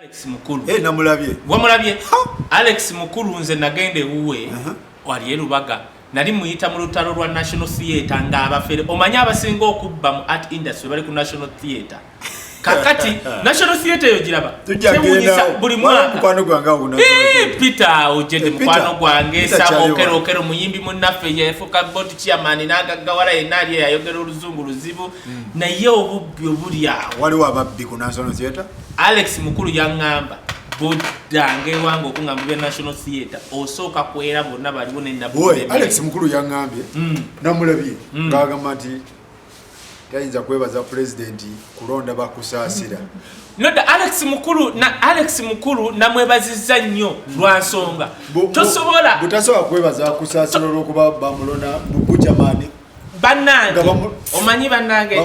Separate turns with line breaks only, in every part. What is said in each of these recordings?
Alex Mukulu.
Namulabye.
Wamulabye? Alex Mukulu nze nagende uwe wali Rubaga. Nali muyita mu lutalo lwa National Theatre nga abafere. Omanya abasinga okubba mu art industry bali ku National Theatre. Kakati National Theatre yo giraba.
Tujagenda buli mwaka mukwano gwange oguna.
Peter ojede mukwano gwange okero muyimbi munaffe yefuka bot chairman nagagawala yenali yayogera oluzungu luzibu na ye obubbi obuli awo.
Waliwo ababbi ku National Theatre?
Alex Mukulu yangamba bodange wango kungambye National Theatre osooka kwera bonna baliwo
n'ennabuwe. Alex Mukulu yangambye namulabye ngagamba nti tayinza kwebaza president kulonda bakusaasira.
Noda Alex Mukulu namwebazizza nnyo lwa nsonga tosobola
butasobola kwebaza kusaasira olw'okuba bamulona Buchamani
bannange omanyi bannange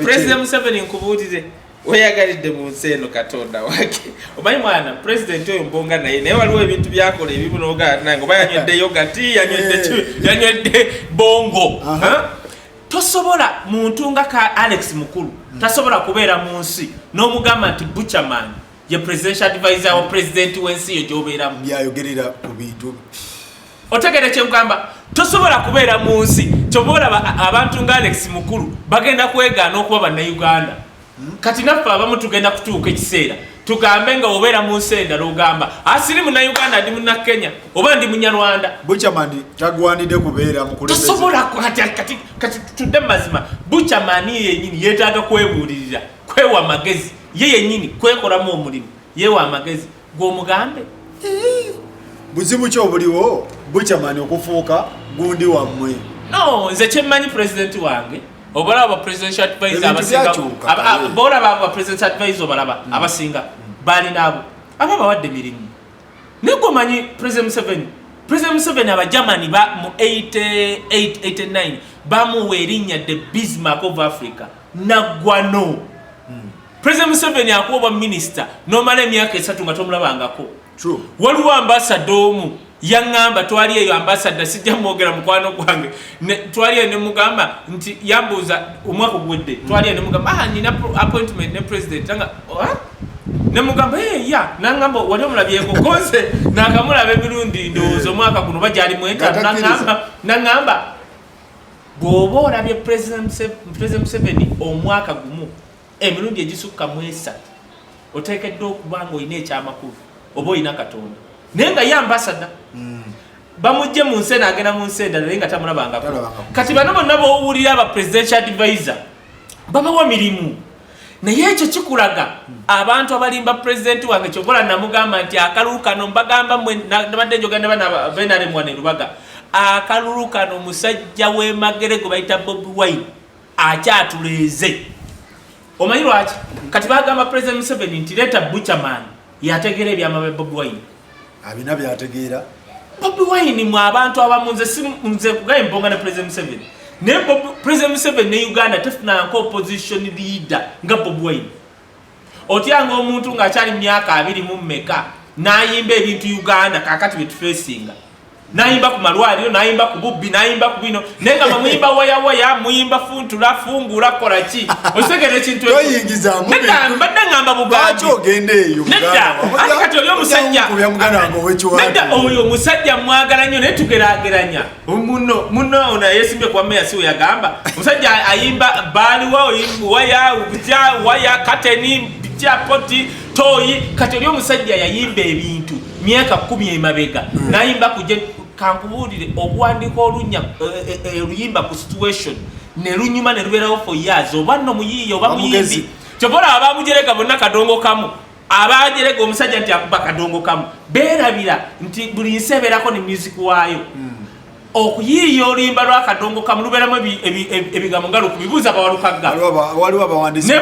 President Museveni nkubuulire weyagalidde mu nseno katonda wake omanyi mwana president oyo mbonga naye waliwo ebintu byakola ebibu n'ogaa nange oba yanywedde yogati yanywedde bongo tosobola muntu nga ka Alex Mukulu tasobola kubeera mu nsi n'omugamba nti Buchamani ye presidential advisor wa president w'ensi yo gy'obeeramu
byayogerera ku bintu
otegere kyemugamba tosobola kubeera mu nsi kyobola abantu nga Alex Mukulu bagenda kwegaana okuba bannayuganda kati naffe abamu tugenda kutuuka ekiseera tugambe nga obeera mu nsi endala ogamba asiri munnayuganda ndi munna Kenya oba ndi munyarwanda.
Buchamani tagwanidde kubeera mukulembeze
tosobola kati tudde mazima Buchamani yennyini yeetaaga kwebuulirira kwewa amagezi ye yennyini kwekolamu omulimu yewa amagezi gw'omugambe
buzibu ki obuliwo Buchamani okufuuka gundi wammwe?
No, nze kyemmanyi president wange obalaba aba presidential advisor abasinga aba presidential advisor balaba abasinga bali nabo ababawadde mirimu nego manyi President Museveni aba Germany ba mu 88-89 bamuwa erinnya the Bismarck of Africa naggwano. President Museveni akuwa minister nomala emyaka 3 nga tomulabangako. Waliwo ambassador omu yangamba twali eyo ambassador sijja mwogera mukwano gwange twali ne mugamba nti yambuza omwaka gwedde twali ne mugamba nina appointment ne president nga ne mugamba ya nangamba wali omulabyeko konse nakamulaba emirundi ndowooza omwaka guno bajali mweta nangamba bw'oba olabye President Museveni omwaka gumu emirundi egisukka mu 3 oteekeddwa okuba ng'olina ekyamakulu oba olina Katonda nenga ya ambassador bamujje mu nsi agenda mu nsi endala nenga tamulabangako. Kati bano bonna bowulira aba presidential advisor babawa mirimu naye ekyo kikulaga abantu abalimba president wange kyobola namugamba nti akalulu kano mbagamba mwe nabadde njogenda bana benale mwane Rubaga akalulu kano musajja w'emagere gwe bayita Bobi Wine akyatuleeze. Omanyi lwaki? Kati bagamba President Museveni nti leeta Buchamani yategeera ebyama Bobi Wine
abina byategeera.
Bobi Wine mu abantu abamunze nze kugaye mbonga na President Museveni ne President Museveni ne Uganda tefuna nko opposition leader nga Bobi Wine otyanga omuntu nga akyali myaka 20 mu mmeka nayimba ebintu Uganda kakati betufacinga nayimba ku malwaliro nayimba ku bubbi nayimba ku bino nenga muyimba waya muyimba funtula fungula kola ki osegere kintu
oyingiza mu
mbadde ngamba bugaji
ogende eyo
kati oyo musajja nenda oyo musajja mwagala nnyo ne tugerageranya muno ona yesimbye kwa meya siwe yagamba musajja ayimba baliwa waya kateni bitya poti toyi kati oyo musajja yayimba ebintu myaka 10 emabega nayimba kuje kankubulire okuwandika olunya oluyimba ku situation ne lunyuma ne lubeerawo for years oba no muyiyo oba muyimbi kyobola abamujereka bonna kadongo kamu abajereka omusajja nti akuba kadongo kamu beerabira nti buli nseberako ne music waayo okuyiyo oluyimba lwa kadongo kamu lubeeramu ebigambo nga lukubibuuza bawalukaga
waliwo abawandisi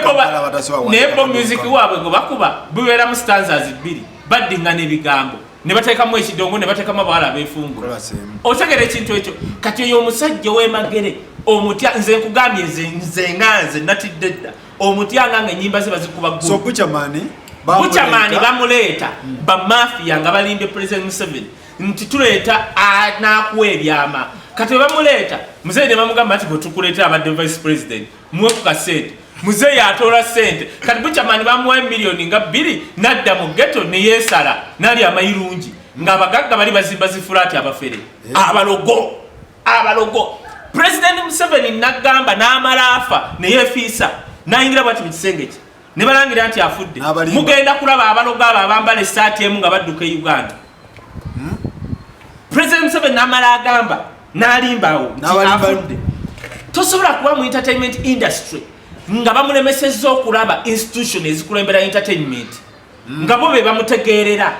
nebo music waabwe gwe bakuba bubeera mu stanzas 2 baddinga n'ebigambo ne bateekamu ekidongo ne bateekamu abawala abeefungula otegera ekintu ekyo kati oyo omusajja w'emagere omutya nze nkugambye nze nganze natidde dda omutya nga ennyimba ze bazikuba ggulu.
So Buchamani
bamuleeta bamafiya nga balimbye President Museveni nti tuleeta n'akuwa ebyama kati bamuleeta Museveni ne bamugamba nti bwe tukuleetera abadde vice president muwe ku kasente muzeeyi atoola ssente kati Buchaman bamuwa miliyoni nga 2 nadda mu ghetto ne yeesala nali amayirungi ng'abagagga bali bazimba zifulaati abafere abalogo President Museveni nagamba n'amala afa ne yeefiisa n'ayingira bwati mu kisenge kye ne balangira nti afudde mugenda kulaba abalogo abo abambala essaati emu nga badduka e Uganda President Museveni n'amala agamba n'alimbawo nti afudde tosobola kuba mu entertainment industry nga bamulemesezza okulaba institution ezikulembera entertainment nga bo be bamutegeerera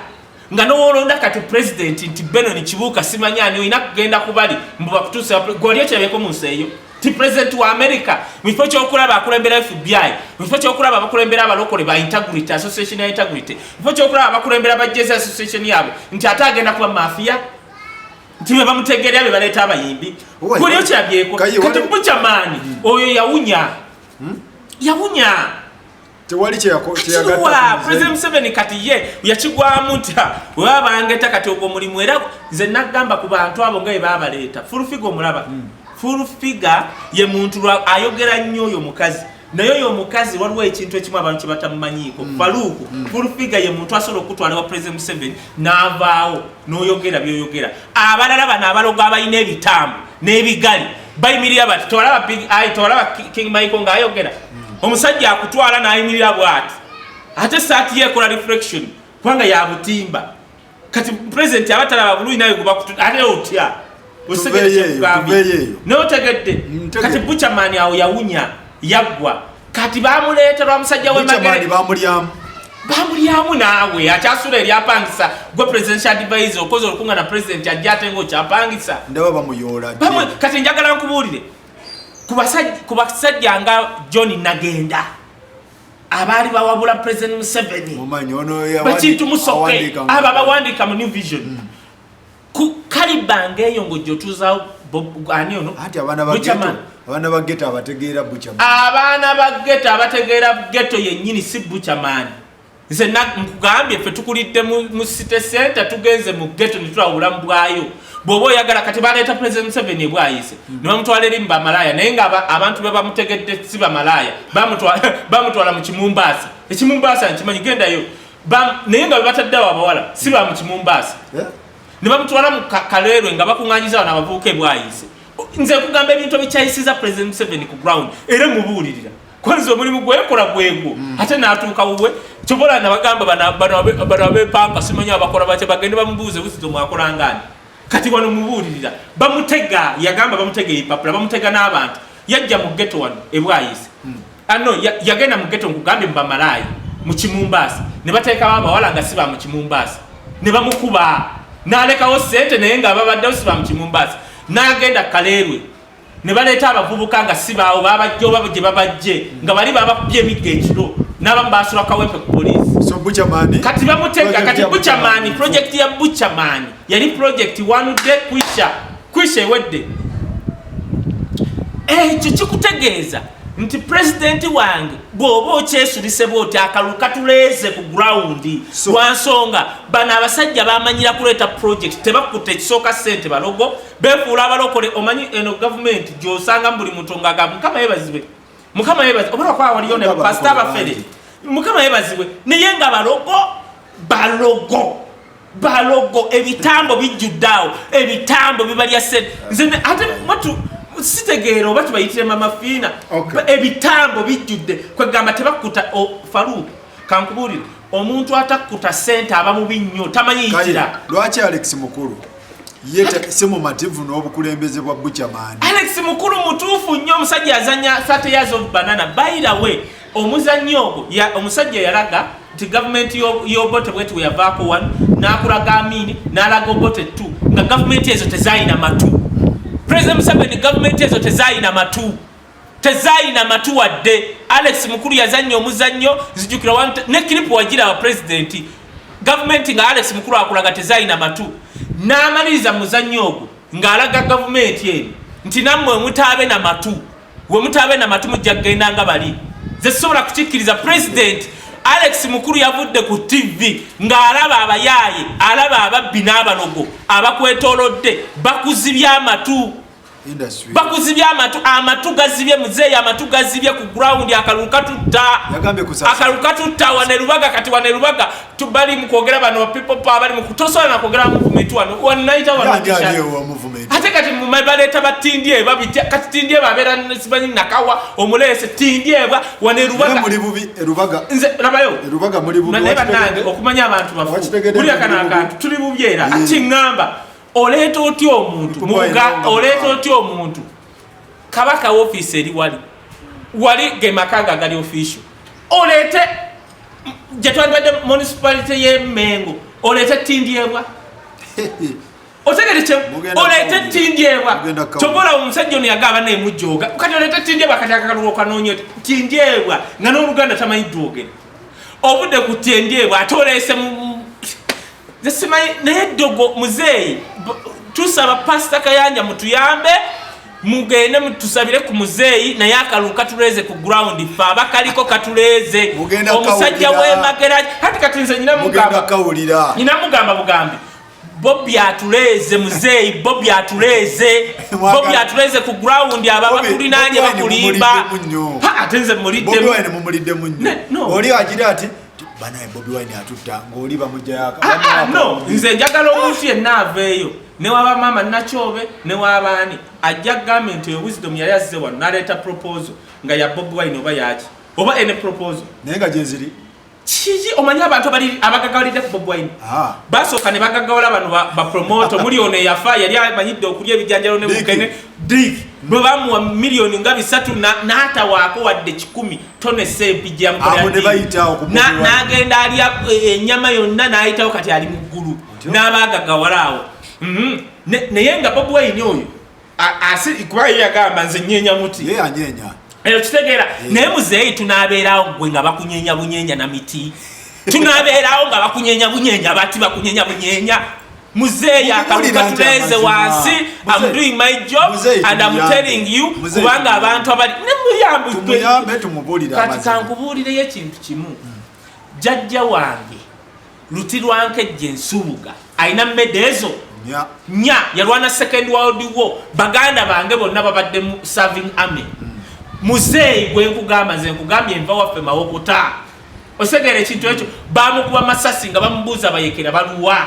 nga n'olonda kati president nti Benon Kibuuka simanyani oyina kugenda kubali mbuba kutuusa gwali ekyebeko mu nsi eyo ti president wa America mu kifo ky'okulaba akulembera FBI mu kifo ky'okulaba abakulembera abalokole ba integrity association ya integrity mu kifo ky'okulaba abakulembera ba Jazz association yabo nti ate agenda kuba mafia nti be bamutegeerera be baleeta abayimbi gwali ekyabyeko kati Buchaman oyo yawunya
tewali kyeyagatta
President Museveni kati ye yakigwamu nta wabangeta kati ogwo mulimu era nze nagamba ku bantu abo nga babaleeta full figure omulaba full figure ye muntu ayogera nnyo oyo mukazi naye oyo omukazi waliwo ekintu ekimu abantu kye batamumanyiiko Faluku full figure ye muntu asobola okutwala wa President Museveni n'avaawo n'oyogera by'oyogera abalala bano abalogo abalina ebitambo n'ebigali bayimirira bati tolaba King Michael ng'ayogera omusajja akutwala n'ayimirira bw'ati ate saati ye ekola reflection kubanga yabutimba kati president abatalaba bulungi naye ate otya n'otegedde kati Buchaman awo yawunya yaggwa kati bamuleetera omusajja w'emagere bamulyamu naawe akyasula eryapangisa gwe presidential advisor okoze olukunga na president ajja ate ng'okyapangisa
ndaba bamuyoola
kati njagala nkubuulire ku basajja nga John Nagenda abaali bawabula President Museveni bakintu musoke abo abawandiika mu New Vision ku kalibanga eyo ng'ojjotuuzawo ani ono
abaana ba ghetto abategeera Buchaman
abaana ba ghetto abategeera ghetto yennyini si Buchaman nze nkugambye ffe tukulidde mu city center tugenze mu ghetto ne tulawula mu bwayo bw'oba oyagala kati baleeta President Museveni ebwayise ne bamutwala eri mu bamalaaya naye nga abantu be bamutegedde si bamalaaya bamutwala mu Kimumbaasa ekimumbaasa nkimanyi gendayo naye nga bebataddewo abawala si ba mu Kimumbaasa ne bamutwala mu Kaleerwe nga bakuŋŋaanyiza wano abavubuka ebwayise nze nkugamba ebintu ebikyayisiza President Museveni ku ground era mubuulirira kwanza omulimu gwekola gwegwo ate n'atuuka wuwe kyobola nabagamba bano abepampa simanyi abakola batya bagende bamubuuze buzizo mwakolangani kati wano mubuulirira bamutega yagamba bamutega ebipapula bamutega n'abantu yajja mu ghetto wano ebwayise yagenda mu ghetto nkugambye mu bamalaaya mu Kimumbaasa ne bateekawo abawala nga si ba mu Kimumbaasa ne bamukuba n'alekawo ssente naye nga babaddewo si ba mu Kimumbaasa n'agenda Kaleerwe ne baleeta abavubuka nga si baawo babajja oba gye babajje nga bali babakubye emigga ekiro n'abamu baasula kawempe ku poliisi kati bamutega kati Buchaman project ya Buchaman yali project wanudde kwisha ewedde ekyo kikutegeeza nti president wange bw'oba okyesulise bw'oti akalulu katuleeze ku ground lwansonga bano abasajja bamanyira kuleeta project tebakutte ekisooka ssente balogo beefuula abalokole omanyi eno gavumenti gy'osanga mu buli muntu ng'agamba mukama yeebazibwe obala kwa waliyo ne bapasita abafere mukama yeebazibwe naye nga balogo ebitambo bijjuddaawo ebitambo bibalya ssente nze ate matu sitegeero oba tubayitire mama fiina ebitambo bijjudde kwegamba tebakkuta Faluku kankubuulire omuntu atakkuta ssente aba mubi nnyo tamanyiyitira
lwaki Alex Mukulu yeta simumativu n'obukulembeze bwa Buchaman
Alex Mukulu mutuufu nnyo omusajja azanya 30 years of banana by the way omuzannyo ogwo omusajja yalaga nti gavumenti y'Obote bwetu yavaako wano n'akulaga Amini n'alaga Obote 2 nga gavumenti ezo tezaalina matu President Museveni gavumenti ezo tezaalina matu wadde Alex Mukulu yazannyo omuzannyo zijjukira ne kilipu wagira wa president gavumenti nga Alex Mukulu akulaga tezaalina matu n'amaliriza muzannyo ogwo ng'alaga gavumenti eno nti nammwe mutaabe na matu mujja kugenda nga bali ze sobola kukikkiriza president Alex Mukulu yavudde ku TV ng'alaba abayaaye alaba ababbi n'abalogo abakwetoolodde bakuzibya amatu
industry
bakuzibya amatu gazibye muzeeyi amatu gazibye ku ground akaluka tutta wanerubaga kati wanerubaga tubali mu kwogera bano people pa bali mu kutosola na kwogera movement wano wanaita
movement
ate kati mu mabaleta batindye babitya kati tindye babera sibanyi nakawa omulese tindye ba wanerubaga
muri bubi erubaga
nze labayo
erubaga muri bubi
neba nange okumanya abantu bafu buli akana akantu tuli bubyera ati ngamba oleta otyo omuntu muga oleta otyo omuntu kabaka office eri wali gemakaga gali official olete jetwandade municipality ye Mengo olete tindyebwa otegere olete tindyebwa chobola omusajja ono yagaba naye mujoga kati olete tindyebwa kati akaluko kanonyo tindyebwa ngano Uganda tamanyi dogere obude kutindyebwa atolese Zesimai naye dogo muzeeyi tusaba Pastor Kayanja mutuyambe mugende mutusabire ku muzeeyi naye akaluka tuleze ku ground fa bakaliko katuleze omusajja we magera hati katinze nyina mugamba bugambi Bobby atuleze muzeeyi Bobby atuleze ku ground ababa kulinanye bakulimba atenze
mulidde munyo oli agira ati banaye Bobby Wine atutta ngoli bamujjaka
no nze njagala omuntu yenna aveeyo ne waba mama nachobe ne wabani ajja government yo wisdom yali azze wano naleta proposal nga ya Bobby Wine oba yaki oba ene proposal
nenga jeziri
chiji omanya abantu abali abagagawalide ku Bobby Wine basoka ne bagagawala bano ba promoter milioni yafa yali amanyidde okulya ebijanjalo ne mukene dik babamu wa milioni ngabi 3 na hata wako wadde 10 tone sepi jamkola na agenda ali enyama yonna naayitawo kati ali muggulu n'abagagawalawo neyenga Bobby Wine oyo asi kuba yagamba nze nyenya muti
ye anyenya
kitegera naye muzeeyi tunabeerawo gwe nga bakunyenya bunyenya na miti tunabeerawo nga bakunyenya bunyenya bati bakunyenya bunyenya muzeeyi akaluka tuleze wansi I'm doing my job and I'm telling you kubanga abantu abali
nemuyambe tumubulira
kati kankubuulire ekintu kimu jajja wange luti lwanke jensubuga aina medezo nya yalwana second world war baganda bange bonna babadde mu serving army muzeeyi gwe nkugamba nze nkugambye enva waffe mawokota osegere ekintu ekyo bamukuba masasi nga bamubuuza bayekera baluwa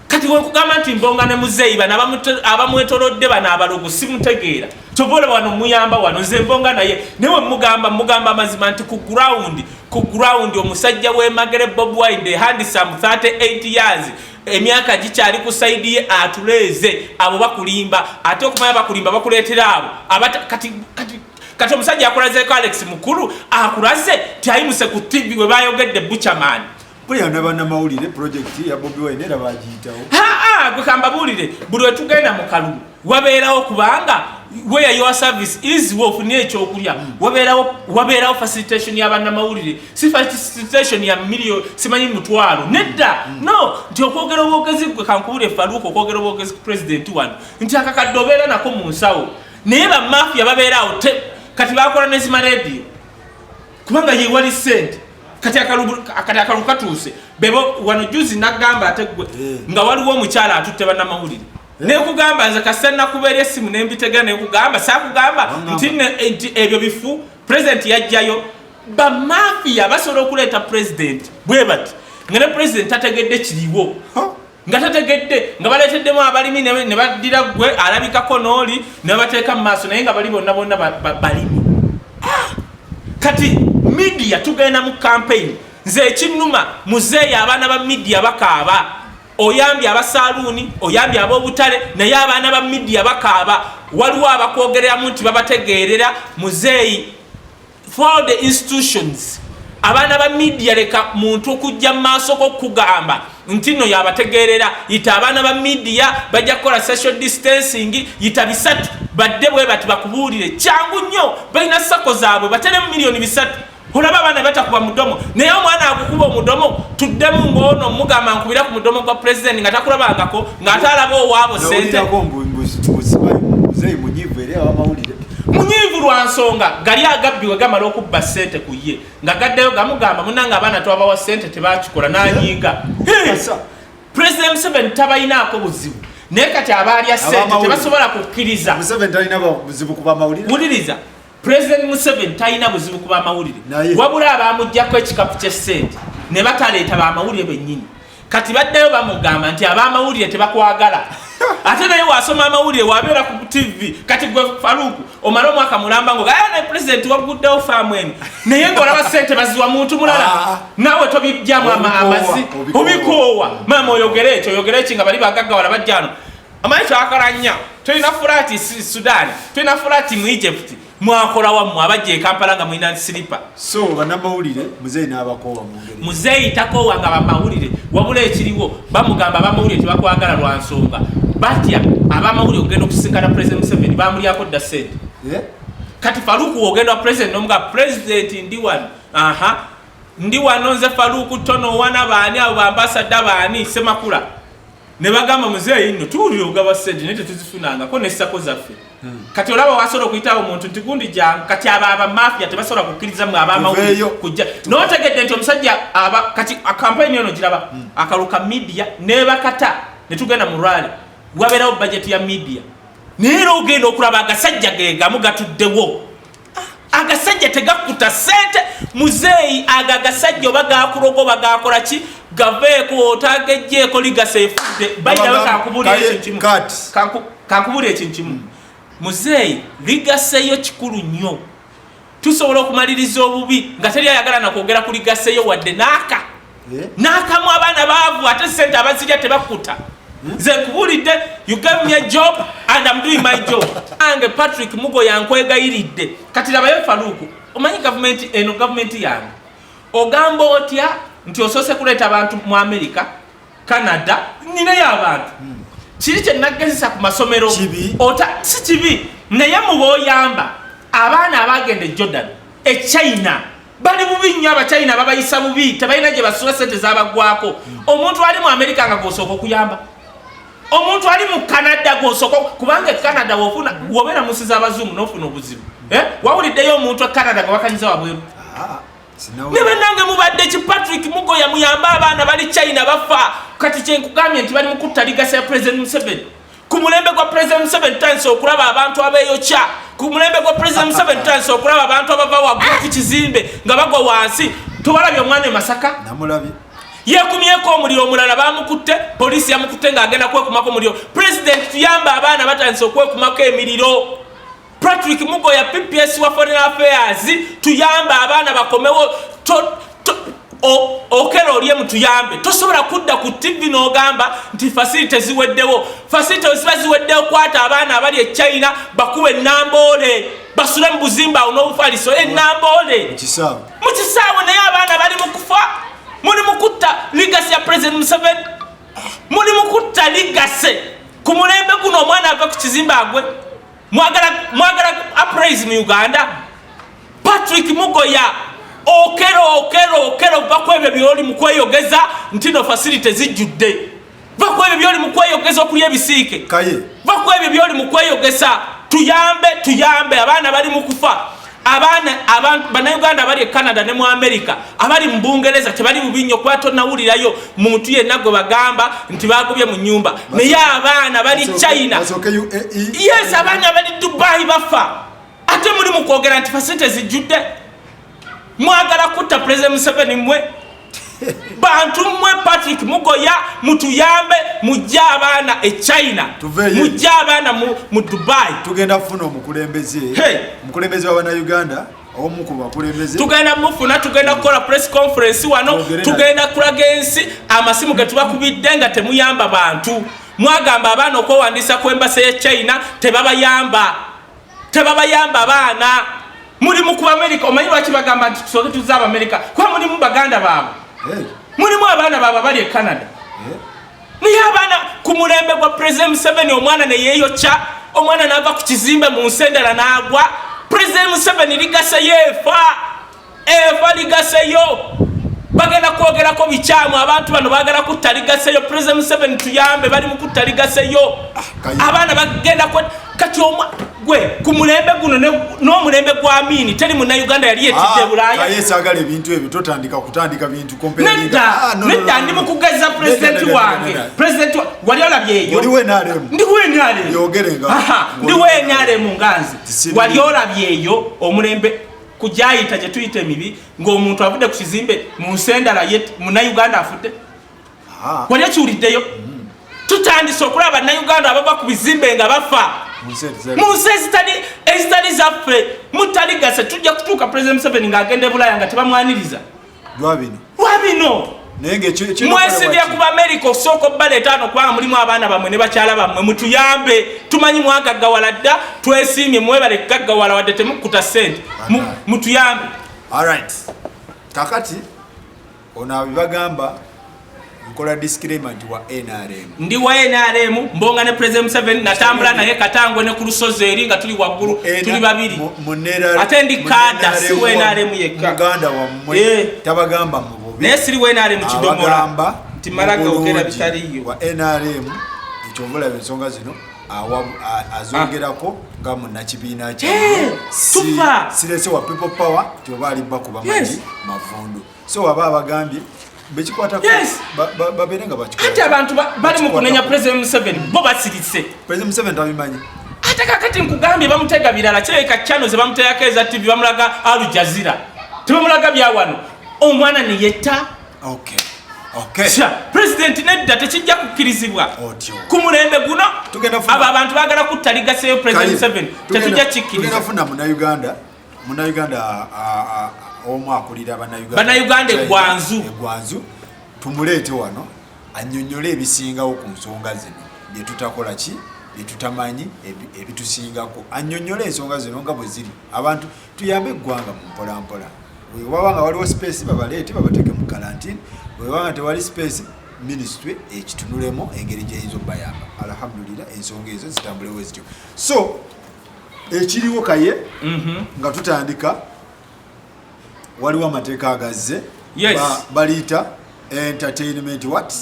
kati gwe nkugamba nti mbonga ne muzeeyi bana abamwetolodde bana abalogo simutegeera tobola wano muyamba wano nze mbonga naye newe mugamba amazima nti ku ground omusajja w'emagere Bobby Wine handsome 38 years emyaka gikyali ku side ye atuleze abo bakulimba ate okumanya bakulimba bakuleetera abo kati omusajja akulaze ko Alex mukulu akulaze tyayimuse ku TV we bayogedde Buchaman
buli anabana mawulire project ya Bobby Wine era bagiyitawo
gukamba bulire buli wetugenda mu kalulu wabeerawo kubanga where your service is worth nature okulya wabeerawo facilitation y'abanna mawulire si facilitation ya million simanyi mutwalo nedda no nti okwogera obwogezi gwe kankubule Faruko okwogera obwogezi ku president wano nti akakadde obeera nako mu nsawo naye bamafia babeerawo kati bakola nezima radio kubanga ye wali sente kati akalu katuuse bebo wano juzi nagamba ate gwe nga waliwo omukyala atutte banna mawulire nekugamba nze kasana kubeera esimu nembitegera nekugamba sakugamba nti ebyo bifu president yajjayo bamafia basobola okuleeta president bwe bati nga ne president tategedde kiriwo nga tategedde nga baleeteddemu abalimi ne baddira gwe alabikako n'oli ne bateeka mu maaso naye nga bali bonna balimi kati media tugenda mu campaign nze ekinnuma muzeeyi abaana ba media bakaaba oyambye abasaluuni oyambye ab'obutale naye abaana ba media bakaaba waliwo abakwogereramu nti babategeerera muzeeyi for the institutions abaana ba media leka muntu okujja mu maaso k'okugamba nti nno yabategeerera yita abaana ba media bajja kukola social distancing yita 3 badde bwe bati bakubuulire kyangu nnyo balina sako zaabwe bateremu milioni 3 olaba abaana batakuba mudomo naye omwana agukuba omudomo tuddemu ng'ono mugamba nkubira ku mudomo gwa president nga takulabangako ng'atalaba owaabo sente munyiivu lwa nsonga gali agabbiwe gamala okubba sente ku ye nga gaddeyo gamugamba munanga abaana twabawa sente tebakikola n'anyiiga president Museveni tabayinaako buzibu naye kati abalya ssente tebasobola kukkiriza
Museveni talina buzibu kuba mawulire
wuliriza President Museveni talina buzibu kuba mawulire wabula abamuggyako ekikapu ky'essente ne bataleeta bamawulire bennyini kati baddeyo bamugamba nti abamawulire tebakwagala ate naye wasoma amawulire wabeera ku TV kati gwe Faruku omala omwaka mulamba ngo ne president waguddewo faamweni naye ng'olaba ssente baziwa muntu mulala naawe tobijjamu amazi obikoowa maama oyogere ekyo nga bali bagaggawala bajjano amanyi kyakalanya tolina fulaati Sudan tolina fulaati mu Egypt mwakola wammwe abajja e Kampala nga mulina silipa
so bannamawulire muzeeyi n'abakoowa mu ngeri
muzeeyi takoowa nga bamawulire wabula ekiriwo bamugamba abamawulire tebakwagala lwa nsonga batya abamawulire ogenda okusinkana President Museveni bamulyako dda ssente kati Faruku ogenda wa President nomuga President ndi wano nze Faruku tono wana baani abo bambasada baani Semakula ne bagamba muzeeyi nno tuwulire ogaba ssente naye tetuzifunangako n'essako zaffe kati olaba wasobola okuyitawo omuntu nti gundi jangu kati aba mafia tebasobola kukkiriza mu abamawulire kujja n'otegedde nti omusajja kati kampeyini eno giraba akaluka media nebakata ne tugenda mu rally wabeerawo budget ya media naye era ogenda okulaba agasajja geegamu gatuddewo agasajja tegakuta ssente muzeeyi agasajja oba gakulogo bagakola ki gaveeko otagejjeeko ligasa efudde bayirawe kankubulira ekintu kimu muzeeyi ligaseyo kikulu nnyo tusobola okumaliriza obubi nga teri ayagala nakwogera ku ligaseyo wadde n'akamu abaana baavu ate ssente abazirya tebakuta nze nkubulidde you gave me a job and I'm doing my job ange Patrick Mugoya nkwegayiridde kati labayo Faruku omanyi gavumenti yange ogamba otya nti osose kuleeta abantu mu America Canada ninayo abantu kiri kye nagezesa ku masomero si kibi naye muboyamba abaana abagenda Jordan China bali bubi nnyo Abachina babayisa bubi tebalina gye basula ssente zabagwako omuntu ali mu America nga gosooka okuyamba omuntu ali mu Canada gosooka kubanga Canada wofuna wobeera musiza abazungu n'ofuna obuzibu wawuliddeyo omuntu e Canada gawakanyiza wabweru ne bannange mubadde ki Patrick Mugoya muyamba abaana bali China bafa kati kyenkugambye nti bali mu kutta ligasa ya President Museveni ku mulembe gwa President Museveni tansi okulaba abantu abeeyokya ku mulembe gwa President Museveni tansi okulaba abantu abava waggulu ku kizimbe nga bagwa wansi towalabye omwana e Masaka
namulabye
yekumyeko omuliro omulala bamukutte poliisi yamukutte ng'agenda kwekumako omuliro President tuyamba abaana batandise okwekumako emiriro Patrick Mugoya PPS wa Foreign Affairs tuyamba abaana bakomewo okero olye mutuyambe tosobola kudda ku TV n'ogamba nti facilities ziweddewo facilities ziweddewo kwata abaana abali e China bakuwe ennamboole basule mu buzimba awo n'obufaliso ennamboole mu kisaawe naye abaana bali mu kufa muli mu kutta ligasi ya President Museveni muli mu kutta ligasi ku mulembe guno omwana ava ku kizimba agwe mwagala uprise mu Uganda Patrick Mugoya okero bakwebyo byoli mu kweyogeza ntino facility zijjudde bakwebyo byoli mu kweyogeza okulya ebisiike bakwebyo byoli mu kweyogeza tuyambe abaana bali mu kufa abantu bannayuganda bali e Canada ne mu America abali mu Bungereza tebali mu binnyo kuba tonawulirayo muntu yenna gwe bagamba nti bagubye mu nyumba naye abaana bali China yes abaana bali Dubai bafa ate muli mu kwogera nti facility zijjudde mwagala kutta President Museveni mwe bantu mwe Patrick Mugoya mutuyambe mujja abaana e China mujja abaana mu Dubai
tugenda kufuna omukulembeze wa Uganda omu ku bakulembeze
tugenda mufuna tugenda kukola press conference wano tugenda kulaga ensi amasimu ge tubakubidde nga temuyamba bantu mwagamba abaana okwewandiisa ku embassy ya China tebabayamba abaana muri mu ku America omanyi lwaki bagamba nti tusoke tuzaba America kwa muri mu baganda baabo muri mu abaana baabo bali e Canada niye abaana ku mulembe gwa President Museveni omwana ne yeeyokya omwana n'ava ku kizimbe mu nsendera n'agwa President Museveni ligase yeefa ligaseyo bagenda kwogerako bikyamu abantu bano bagala kutta ligaseyo President Museveni tuyambe bali mu kutta ligaseyo abaana bagenda kati gwe ku mulembe guno n'omulembe gwa Amini teri Munnayuganda yali yettidde Bulaaya.
Kaye saagala ebintu ebyo kutandika bintu
nedda ndi mu kugeza pulezidenti wange. Pulezidenti wali olabye eyo.
Ndi wenaalemu.
Ndi wenaalemu nganze. Wali olabye eyo omulembe kujayita gye tuyita emibi ng'omuntu avudde ku kizimbe mu nsi endala Munnayuganda afudde. Wali ekiwuliddeyo. Tutandise okulaba Bannayuganda abava ku bizimbe nga bafa. Mu nsi ezitali zaffe mutaligase tujja kutuuka President Museveni ng'agenda Bulaaya nga tebamwaniriza. Lwabino. Mwesibye ku America osooka obbaleeta hano kubanga mulimu abaana bammwe ne bakyala bammwe mutuyambe tumanyi mwagaggawala dda twesiimye mwebale kugaggawala wadde temukkuta ssente mutuyambe.
Alright. Kakati ono abibagamba nkola disclaimer nti wa NRM.
Ndi wa NRM mbonga ne President Museveni natambula naye Katangwe ne ku lusozi eri nga tuli waggulu tuli babiri. Ate ndi kaada si wa NRM yekka.
Muganda wammwe tabagamba mu bubi.
Naye siri wa NRM kidomola. Nti Maraga ogera bitaliyo.
Wa NRM ekyovula ensonga zino azongerako nga munnakibiina kye. Sirese wa people power tyobaali bakuba maji mavundu. So waba abagambye bechikwata baberenga bachikola ate abantu bali mu kunenya President Museveni bo basiritse. President Museveni tabimanyi ate kakati nkugambye bamutega birala kireka channel ze bamuteyako eza TV bamulaga Al Jazeera tebamulaga bya wano omwana ne yetta. Okay President nedda tekijja kukkirizibwa ku mulembe guno abo abantu bagala kutaligaseyo President Museveni tetujja kikkiriza. Tunafuna Munnayuganda omu akulira Bannayuganda egwanzu tumuleete wano annyonnyole ebisingawo ku nsonga zino bye tutakola ki bye tutamanyi ebitusingako annyonnyole ensonga zino nga bwe ziri abantu tuyambe eggwanga mu mpolampola. Webwabanga waliwo space babaleete babateeke mu karantine webwabanga tewali space ministry ekitunulemu engeri gyeyinza obbayamba. Alhamdulillah ensonga ezo zitambulewo zityo. So ekiriwo kaye nga tutandika waliwo amateeka agazze baliyita entertainment what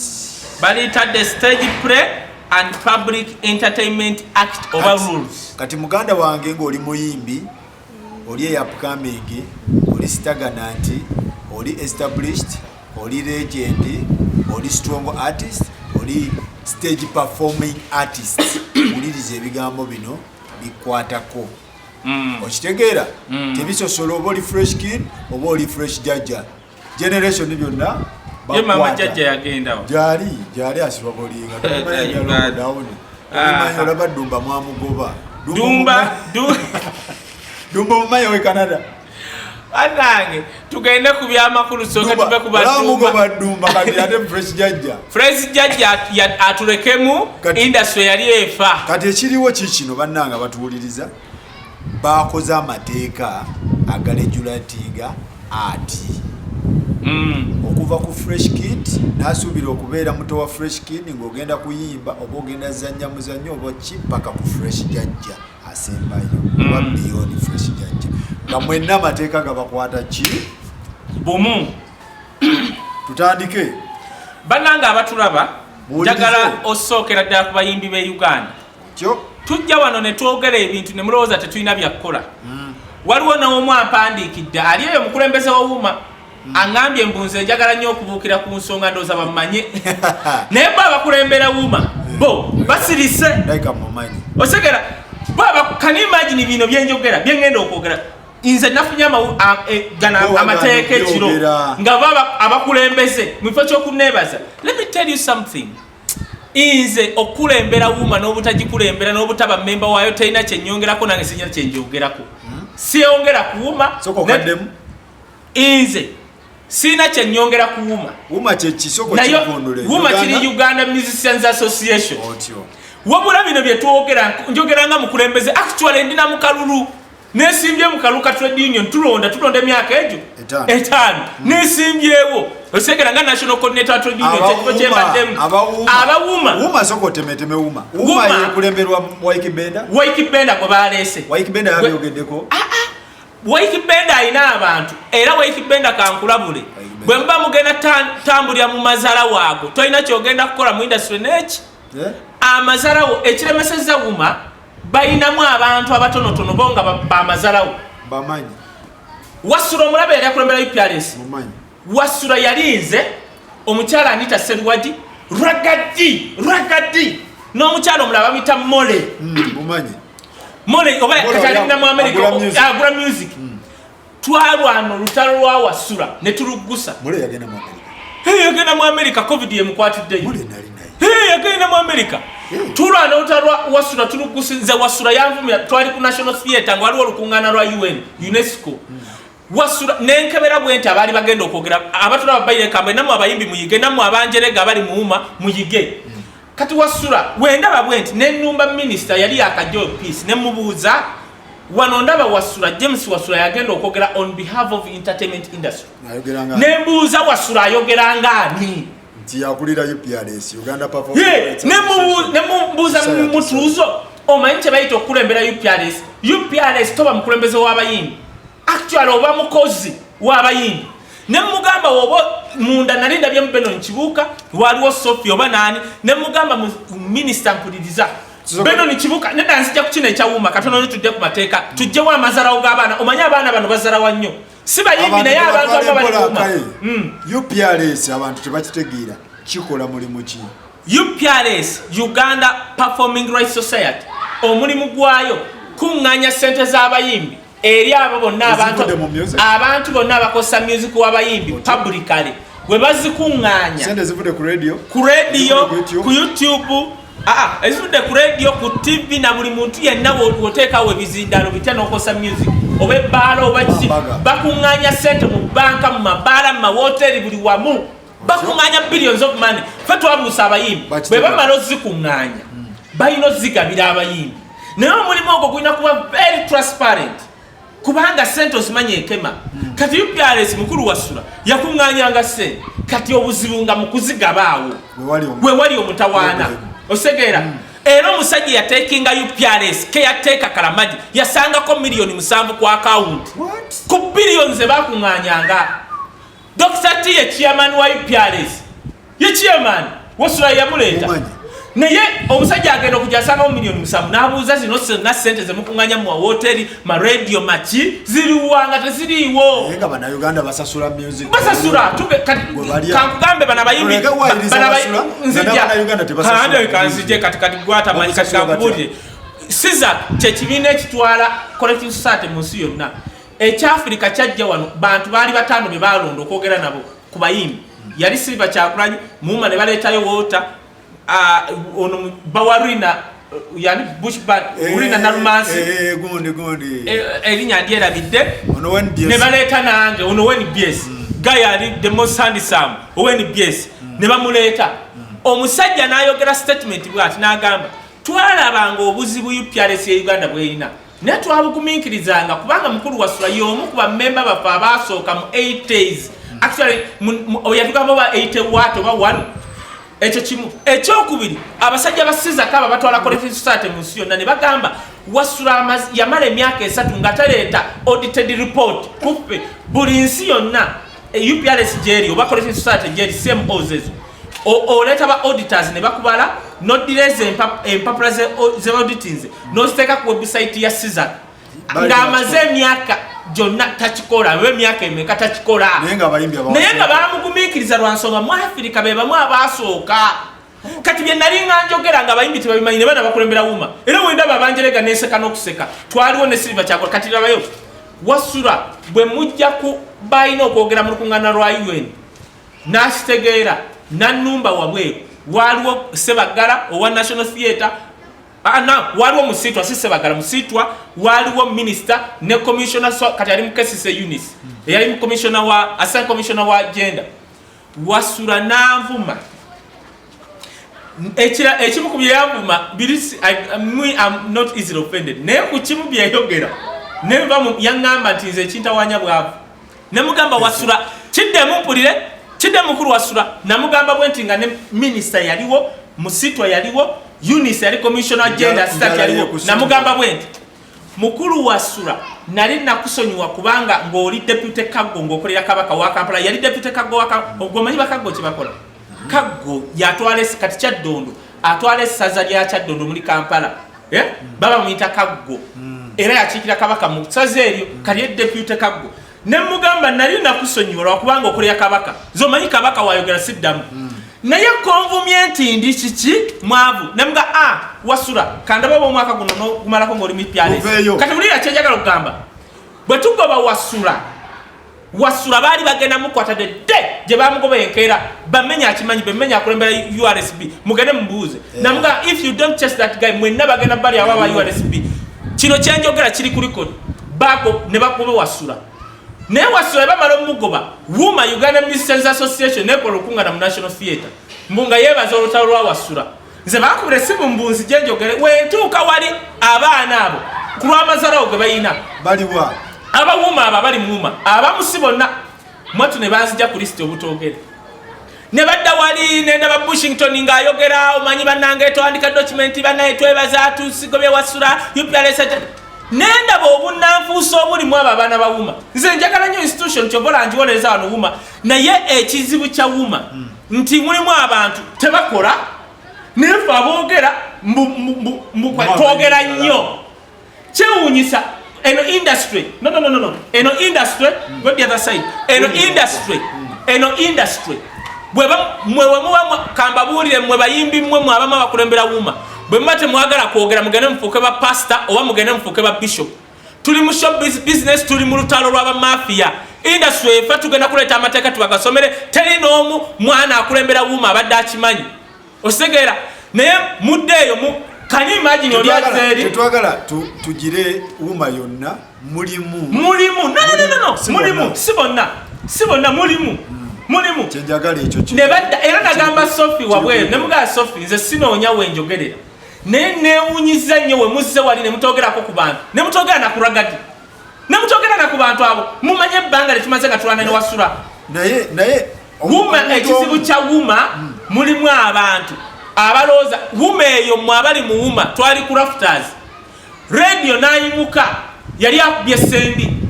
baliyita the Stage Play and Public Entertainment Act overrules.
Kati muganda wange ng'oli muyimbi oli upcoming oli stagnant oli established oli legend oli strong artist oli stage performing artist uliriza ebigambo bino bikwatako. Okitegeera tebisosola oba oli fresh kid oba oli fresh jajja generation byonna
mama jajja yagenda
gyali asirwa bolinga olaba Dumba mwamugoba Dumba mumanyi we Canada
anange tugende ku byamakulu soka tuve ku
Dumba kati ate
fresh jajja atulekemu industry yali efa.
Kati ekiriwo kikino bannanga batuwuliriza bakoze amateeka agaregulatinga ati okuva ku fresh kid nasuubira okubeera muto wa fresh kid ng'ogenda kuyimba oba ogenda zanya muzannyo oba ki paka ku fresh jajja asembayo oba beyond fresh jajja nga mwenna amateeka gabakwata ki
bumu.
Tutandike
bannanga abatulaba njagala osookera ddala ku bayimbi b'e Uganda tujja wano ne twogera ebintu ne mulowooza tetulina byakukola. Waliwo n'omu ampandiikidde ali eyo mukulembeze w'Owuma aŋŋambye embunzi enjagala nnyo okubuukira ku nsonga ndowooza bammanye naye bo abakulembera Wuma bo basirise osegera bo can you imagine bino byenjogera byengenda okwogera nze nafunye amateeka ekiro nga bo abakulembeze mu kifo ky'okunneebaza. Let me tell you something. Inze okulembera Wuma n'obutagikulembera n'obutaba memba waayo terina kyennyongerako nange sinyina kyenjogerako. Siyongera ku Wuma inze sina kyennyongera ku Wuma Wuma kiri Uganda Musicians Association. Wabula bino bye twogera njogera nga mukulembeze actually ndina mu kalulu nesimbye mu Kaluka Trade Union tulonda emyaka egyo 5 nesimbyewo osegera nga national coordinator Trade Union tekiko kyembaddemu
Wuma soko temeteme Wuma yekulemberwa Waikibenda gwe baleese Waikibenda yabyogedeko Waikibenda ayina abantu era Waikibenda kankulabule bwe mba mugenda tambulira mu mazala waago tolina kyogenda kukola mu industry neki amazalawo ekiremeseza Wuma
bayinamu abantu abatonotono bonga bamazalawo
bamanyi
Wasura omulabe yali akulembera UPRS
mumanyi
Wasura yalinze omukyala Anita Serwadi ragadi n'omukyala omulaba bamita Mole
mumanyi
Mole oba katalina mu America agula music twalwana olutalo lwa Wasura ne tulugusa
Mole yagenda mu America
yagenda mu America covid yemukwatidde
Mole nali naye
yagenda mu America tulwana olutalo lwa Wasura tulugusinze Wasura yanvumira twali ku National Theatre ngo waliwo olukungana lwa UN UNESCO Wasura nenkebera bwente abali bagenda okwogera abatula babayire kambe namu abayimbi muyige namu abanjerega abali muuma muyige kati Wasura wenda bwente n'ennumba minister yali akajo peace ne mubuuza wano ndaba Wasura James Wasura yagenda okwogera on behalf of entertainment industry ne mbuuza Wasura ayogera ngani
nti yakulira UPRS Uganda Performance
ne mubuuza mutuzo omanyi kye bayita okulembera UPRS toba mukulembeze w'abayimbi actually oba mukozi w'abayimbi ne mugamba wobo munda nalinda bya mpeno nkibuka waliwo Sophie oba nani ne mugamba minister mpuliriza beno nkibuka nenda nzija kukina ekyawuma katono ne tudde ku mateeka tujje wa mazarawo g'abaana omanya abaana bano bazarawa nnyo si bayimbi naye abantu abali
UPRS abantu tebakitegeera kikola mulimu ki
UPRS Uganda Performing Rights Society omulimu gwayo kuŋŋaanya ssente z'abayimbi eri abo bonna abantu bonna abakosa music w'abayimbi publicly we bazikuŋŋaanya
sente zivude ku radio
ku YouTube ezivudde ku radio ku TV na buli muntu yenna woteekawo ebizindalo bitya n'okosa music oba ebbaala oba kiki bakuŋŋaanya sente mu banka mu mabaala mu mawoteri buli wamu bakuŋŋaanya billions of money fe twabuusa abayimbi bwe bamala ozikuŋŋaanya balina ozigabira abayimbi naye omulimu ogwo gulina kuba very transparent kubanga sente osimanye ekema kati UPRS mukulu Wasura yakuŋŋaanyanga sente kati obuzibu nga mu kuzigabaawo we wali omutawaana osegeera era omusajja yateekinga UPRS ke yateeka Kalamagi yasangako miliyoni 7 ku account ku billions ze bakuŋŋaanyanga Dr. T ye chairman wa UPRS ye chairman Wasura yamuleeta naye omusajja agenda okujasanga miliyoni 7 n'abuuza zino na sente ze mukuŋŋaanya mu hoteli ma radio machi ziriwanga teziriiwo
nga bana Uganda basasula music
basasula kankugambe bana bayimbi nzija kanzije katikati gwata manyi katika kubulire siza kyekibiina ekitwala collective society mu nsi yonna ekyafrika kyajja wano bantu baali batano be balonda okwogera nabo ku bayimbi yali Silver Kyagulanyi muuma ne baleetayo Walter ono bawarina yani Bushband urina nalumansi
gundi
erinya lyerabidde ne baleeta nange ono weni BS gayali the most handsome weni BS ne bamuleeta omusajja n'ayogera statement bw'ati n'agamba twalabanga obuzibu UPRS ya Uganda bw'erina naye twabugumiikirizanga kubanga mukulu Wasura y'omu ku bammemba baffe abaasooka mu 80s actually oyatugamba ba 80 watt oba 1 ekyo kimu ekyokubiri abasajja basiza kaba batwala collective society mu nsi yonna ne bagamba Wasura yamala emyaka 3 nga taleeta audited report kufe buli nsi yonna UPRS jeri oba collective society jeri same ozezo oleta ba auditors ne bakubala nodireze empapula ze auditings nosteka ku website ya Caesar ngamaze emyaka jonna tachikola we myaka emeka tachikola naye nga bamugumiikiriza lwansonga mu Africa be bamu abasooka kati bye nali nganjogera nga abayimbi tebabimanyi ne bana bakulembera wuma era wenda babanjerega neseka n'okuseka twaliwo ne Silver Kyagulanyi kati labayo Wasura bwe mujja ku bayina okwogera mu lukuŋŋaana lwa UN n'akitegeera nannumba wabweru waliwo Sebagala owa National Theatre waliwo Musitwa si Sebagala Musitwa waliwo minister ne commissioner kati ali mukesise Eunice eyali commissioner wa assistant commissioner wa gender Wasura n'anvuma ekimu ku byeyavuma I'm not easily offended naye ku kimu byeyogera neva yaŋŋamba nti nze ekintawanya bwavu ne mugamba Wasura kiddemu mpulire kidde mukulu Wasura namugamba bwenti nga ne minister yaliwo Musitwa yaliwo Eunice yali commissioner gender assistant yaliwo namugamba bwenti mukulu Wasura nali nakusonyiwa kubanga ng'oli deputy Kaggo ng'okolera Kabaka wa Kampala yali deputy Kaggo wa ogomanyi bakaggo kibakola Kaggo yatwala kati Kyaddondo atwala essaza lya Kyaddondo muri Kampala baba muyita Kaggo era yakiikira kabaka mu saze eryo kali deputy Kaggo ne mugamba nali nakusonyiwa kubanga okulya kabaka zomanyi kabaka wayogera siddamu naye conveniente ndi kiki mwavu namuga wasula kandaba bo mwaka guno no kumalako ngoli mipyale kati mulira kyajagala okugamba bwe tugoba wasula bali bagenda mukwata de je bamugoba enkera bamenya akimanyi bamenya akulembera URSB mugende mbuuze namuga if you don't chase that guy mwenna bagenda bali ababa URSB kino kyenjogera kiri ku record bako ne bagoba wasula ne wasula bamala omugoba Wuma Uganda Musicians Association ne kolukunga na National Theatre mbunga yebaza olutalo lwa wasula nze bakubire simu mbunzi gyenjogere wentuuka wali abaana abo kulwamazalawo ge bayina
baliwa
abawuma aba bali muuma abamusi bonna mwatu ne banzija ku listi obutogere ne badda wali nenda ba Washington ng'ayogera omanyi bannange twandika document bannaye twebaza tusigobye wasula UPLS nenda bobunanfuusa obuli mu abaana ba Wuma nze njagala nnyo institution kyobola njiwoleza wano Wuma naye ekizibu kya Wuma nti mulimu abantu tebakola nefe aboogera twogera nnyo kyewuunyisa eno industry eno industry go the other side eno industry mwe muba kambabuulire mwe bayimbi mwe abamu abakulembera Wuma bwe mate mwagala kwogera mugende mufuuke ba pastor oba mugende mufuuke ba bishop tuli mu shop business tuli mu lutalo lw'aba mafia industry efa tugenda kuleeta amateeka tubagasomere teri n'omu mwana akulembera Wuma abadde akimanyi osegeera naye muddeeyo can you imagine oli azeri
tetwagala tugire Wuma yonna mulimu
no sibonna mulimu
kyenjagala ekyo
ne badda era nagamba Sophie wabweru ne mugaa Sophie nze sinoonya wenjogerera naye neewunyiza nnyo we muzze wali ne mutogerako ku bantu ne mutogera na ku ragadi ne mutogera na ku bantu abo mumanye ebbanga lyetumaze nga tulwana ne wasula
naye
Wuma ekizibu kya Wuma mulimu abantu abalooza Wuma eyo mwe abali mu Wuma twali ku rafters radio nayimuka yali akubye sendi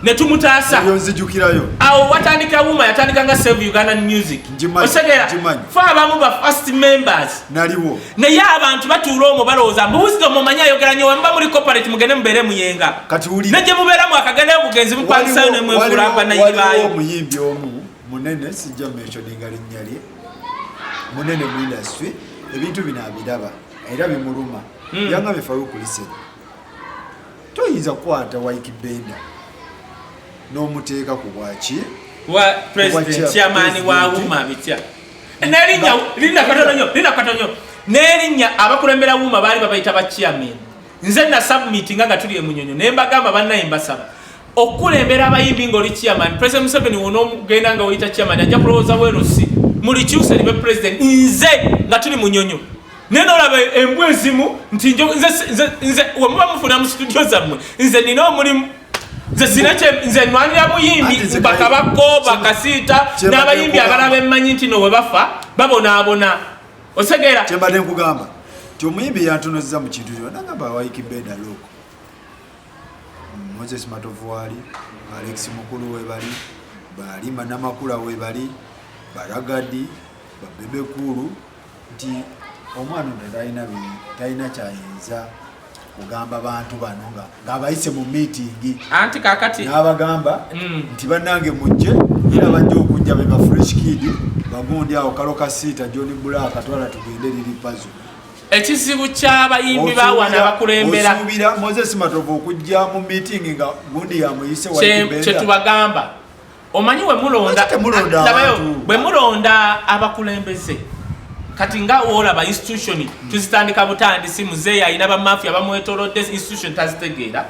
ne tumutaasa
yonzijukirayo
awo watandika Wuma yatandika nga Save Ugandan Music osegera fa abamu ba first members
naliwo
naye abantu batuula omwo balowooza mbuuzido mumanyi ayogera nnyo wemba muri corporate mugende mubeere muyenga
kati uli
ne gye mubeeramu akagenda obugenzi mupangisayo ne mwefulamba nayibaayo
omuyimbi omu munene sijja mentioninga linnya lye munene mu industry ebintu bino abiraba era bimuluma yanga bifayo kulisenya toyinza kukwata Wyke Benda n'omuteeka ku bwaki
wa president chairman wa Wuma bitya nerinya katonyo nerinya abakulembera Wuma bali babayita ba chairman nze na submitting nga tuli emunyonyo ne mbagamba bannaye mbasaba okulembera abayimbi ng'oli chairman president Museveni wono genda nga oyita chairman ajja kulowooza werosi muli kyuse libe president nze nga tuli munyonyo neno olaba embwa ezimu nti nze wemuba mufuna mu studio zammwe nze nina omulimu nze sinakye nze nwanira buyimbi bakabako bakasiita n'abayimbi abalaba emmanyi nti no we bafa babonaabona osegeera
kyembadde nkugamba ti omuyimbi yantonozeza mu kintu kyona ngamba Wyke Benda loko Moses Matovuwali Alex Mukulu we bali Balima Namakula we bali Baragadi Babebe Kulu nti omwana talina kyayinza kugamba bantu bano ng'abayise mu meeting
anti kakati
n'abagamba nti bannange mujje era bajja okujja be ba fresh kid bagundi awo kaloka sita John Black atwala tugende liri puzzle
ekizibu ky'abayimbi bawana abakulembera
osuubira Moses Matovu okujja mu meeting nga gundi yamuyise Wyke Benda
kye tubagamba omanyi we mulonda abakulembeze kati nga olaba institution tuzitandika butandisi muzeeyi alina bamafia bamwetolodde institution tazitegeera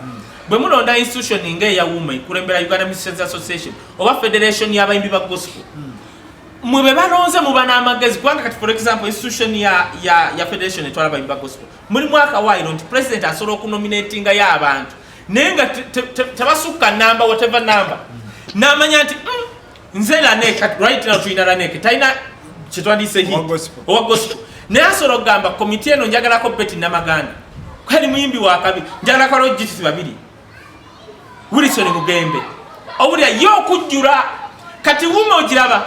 bwe mulonda institution ng'eya Wuma ekulembera Uganda Musicians Association oba federation y'abayimbi ba gospel mwe be balonze muba n'amagezi kubanga kati for example institution ya federation etwala abayimbi ba gospel mulimu akawaayiro nti president asobola okunominatinga y'abantu naye nga tebasukka namba whatever number n'amanya nti nze laneke right now tulina laneke talina kitwandise hit owa gospel naye asobola okugamba komiti eno njagalako Betty Namaganda kwali muyimbi wakabi njagalako logitisi babiri Wilson Mugembe obulya yo okujjula kati Wuma ogiraba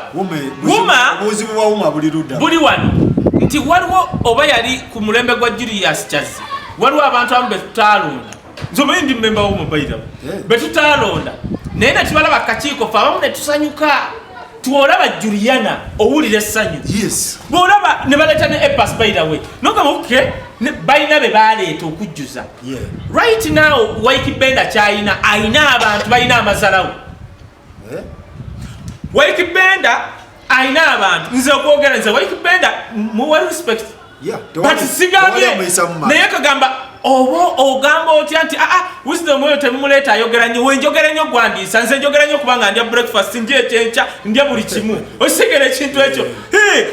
buzibu bwa Wuma buli ludda
buli wano nti waliwo oba yali ku mulembe gwa Julius Chazi waliwo abantu abamu betutalonda nze omanyi ndi mmemba w'omubaira betutalonda naye ne tubalaba kakiiko fe abamu ne tusanyuka tuolaba Juliana owulira essanyu bw'olaba ne baleeta ne epas by the way nogamba okay balina be baleeta okujjuza right now Waikibenda kyayina ayina abantu balina amazalawo Waikibenda ayina abantu nze okwogera nze Waikibenda muwa respect but sigambye naye kagamba obo ogamba otya nti wisdom oyo temumuleeta ayogera nnyo wenjogera nnyo gwandiisa nze njogera nnyo kubanga ndya breakfast ndya ekyenkya ndya buli kimu osigera ekintu ekyo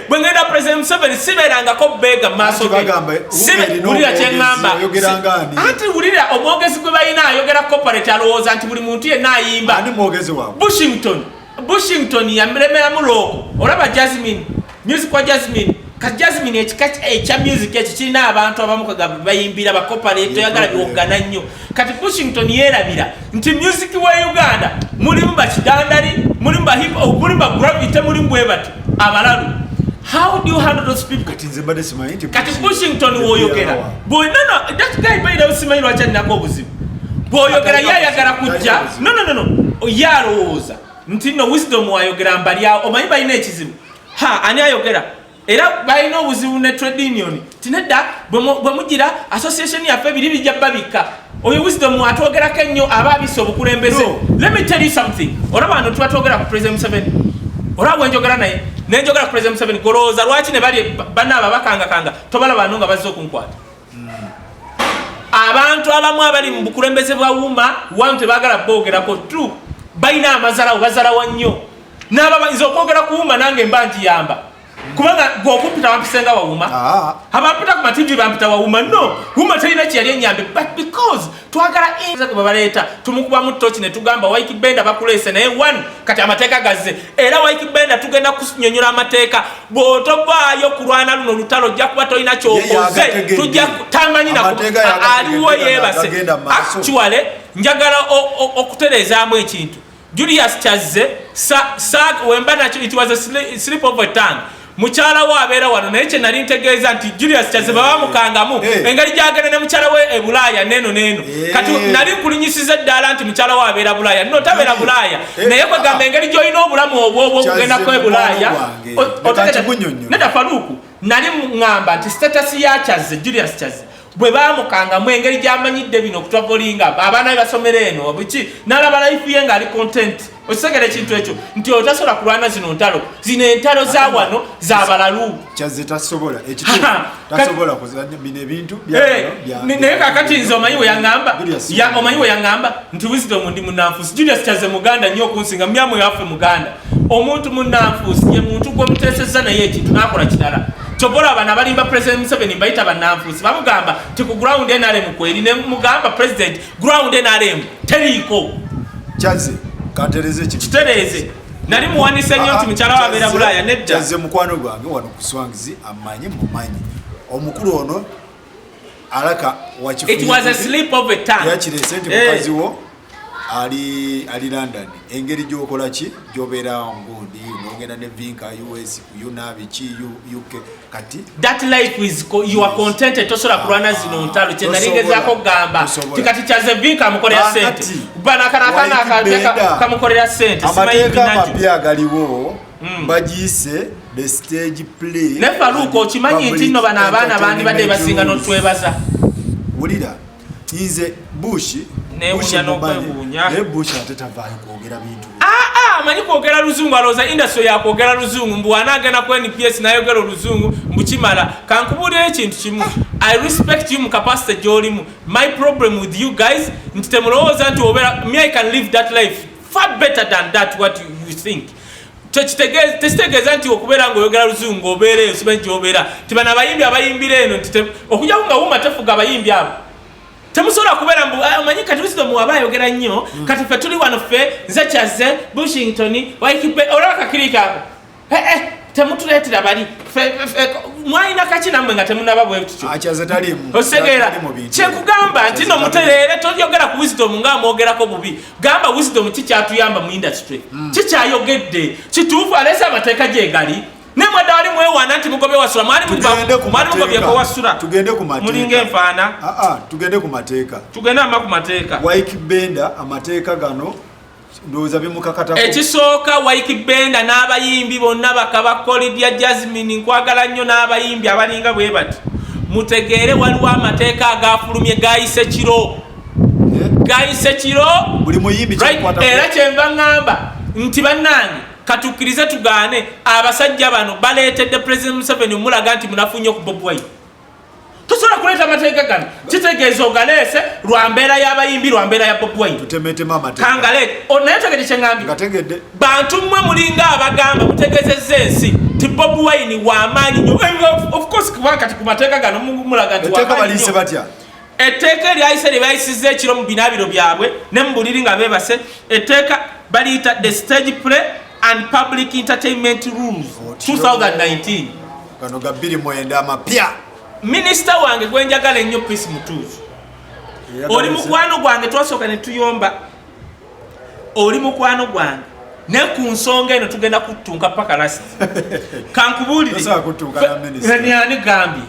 bwe ngenda president Museveni sibeerangako beega mu maaso ge wulira kyeŋŋamba anti wulira omwogezi gwe balina ayogera corporate alowooza nti buli muntu yenna ayimba Bushington yamiremeramu looko olaba Jasmine music wa Jasmine ka Jasmine ekya music ekyo kirina abantu abamu kagamba bayimbira bakoparate toyagala byogana nnyo kati Bushington yeerabira nti music wa Uganda mulimu bakidandali mulimu ba hip hop mulimu ba gravity mulimu bwebati abalalu how do you handle those people kati Bushington woyogera boy no that guy by the simanyi lwacha nako obuzibu boyogera yayagala kujja no yalowooza nti no wisdom wayogera mbali yao omanyi balina ekizibu ani ayogera era balina obuzibu ne trade union tinedda bwe mugira association yaffe biri bijja babika oyo wisdom atwogerako ennyo aba abisa obukulembeze let me tell you something olaba bano tubatwogera ku president Museveni olaba bwenjogera naye nenjogera ku president Museveni golowooza lwaki ne bali bannaaba bakangakanga tobalaba bano nga bazze okunkwata abantu abamu abali mu bukulembeze bwa wuma wanu tebaagala boogerako tu balina amazalawo bazalawa nnyo n'ababayinza okwogera ku wuma nange mba nkiyamba kubanga gwokumpita bampisenga wawuma abampita ku mativi bampita wawuma no wuma terina kiyali enyambe but because twagala bwe baleeta tumukubamu toki ne tugamba Waikibenda bakuleese naye one kati amateeka gazze era Waikibenda tugenda kunyonyola amateeka bw'otovaayo kulwana luno lutalo ojja kuba tolina kyokoze tujja tamanyi aliwo yeebase actually njagala okutereezaamu ekintu Julius Kyazze wemba nakyo it was a slip of a tongue mukyala we abeera wano naye kye nali ntegeeza nti Julius Kyazze baba mukangamu engeri gyagenda ne mukyala we e Bulaaya neno kati nali nkulinyisiza eddala nti mukyala we abeera Bulaaya no tabeera Bulaaya naye kwegamba engeri gy'olina obulamu obwo okugendako e Bulaaya nedda Faluku nali ŋŋamba nti status ya Kyazze Julius Kyazze bwe bamukangamu engeri gy'amanyidde bino okutwavolinga abaana be basomera eno biki n'alaba life ye ng'ali content osegera ekintu ekyo nti otasobola kulwana zino ntalo zino entalo za wano z'abalalu
Kyazze tasobola kuzanya bino ebintu
naye kakati nze omanyi we yaŋŋamba nti wisdom ndi munnanfuusi Julius Kyazze muganda nnyo okunsinga myamu yaffe muganda omuntu munnanfuusi ye muntu gwe muteesezza naye ekintu n'akola kirala Chobola bana balimba president Museveni bayita bannanfuusi bamugamba ti ku ground NRM kweri ne mugamba president ground NRM teriko
Kyazze kantereze
kitereze nali muwanise nnyo nti mukyala wabeera Bulaaya nedda
Kyazze mukwano gwange wano ku Swangizi amanyi mumanyi omukulu ono alaka wachifu
it was a slip of a tongue
yakirese nti mukazi wo ali London engeri gyokola ki gyobeera ngundi nogenda ne vinka US yunabichi UK kati
that life is you are contented tosola kulwana zino ntalo kye nalingezaako gamba tikati Kyazze vinka amukolera sente bana kana kamukolera sente
amateeka amapya galiwo bagiyise the stage play
ne Faluku okimanyi nti nno bana abaana bandi badde basinga n'otwebaza
wulira nze Bush
nebunya n'okwebuunya
ne Bush atetavaayo kwogera bintu
amanyi kwogera luzungu alowooza industry yakwogera luzungu mbu anaagenda ku NPS nayogera oluzungu mbukimala kankubuulira ekintu kimu I respect you mu capacity gy'olimu my problem with you guys nti temulowooza nti obeera me I can live that life far better than that what you think tekitegeeza nti okubeera ng'oyogera luzungu obeereyo simanyi gy'obeera tibana abayimbi abayimbira eno nti okujjaku nga wuma tefuga abayimbi abo temusobola kubeera mbu amanyi kati wisdom waba ayogera nnyo kati ffe tuli wano ffe nze Kyazze Bushington Waikibenda olaba kakirika ako temutuleetera bali mwalina kaki nammwe nga temunaba bwe tutyo osegeera kyekugamba nti no mutereere toyogera ku wisdom ng'amwogerako bubi gamba wisdom kikyatuyamba mu industry kikyayogedde kituufu aleese amateeka gyegali nemwe dali mwewana nti mugobe wasula mwali mugobye ko wasula
tugende ku mateeka
mulinge mfana
tugende ku mateeka
tugende ku mateeka
Waikibenda amateeka gano ndoza bimukakata
ekisooka Waikibenda n'abayimbi bonna bakabakolidya Jasmine nkwagala nnyo n'abayimbi abalinga bwe bati mutegeere waliwo amateeka agafulumye gayise kiro
buli muyimbi
era kyenva ngamba nti bannange katukirize tugaane abasajja bano baleetedde President Museveni mulaga nti munafunye ku Bobi Wine tusobola kuleeta amateeka gano kitegeeza ogaleese lwa mbeera y'abayimbi lwa mbeera ya Bobi Wine
tutemetema amateeka
kangaleete naye tegedde kyengambye bantu mmwe mulinga abagamba mutegeezezza ensi ti Bobi Wine w'amaanyi nnyo of course kubanga kati ku mateeka gano mulaga nti w'amaanyi nnyo etteeka eryayise lye bayisizza ekiro mu binaabiro byabwe ne mu buliri nga beebase etteeka baliyita the stage play and public entertainment rules 2019
gano ga 2009 amapya
minisita wange gwenjagala ennyo Peace Mutuuzu oli mukwano gwange twasooka ne tuyomba oli mukwano gwange ne ku nsonga eno tugenda kutunka paka lasi kankubuulire ani gambye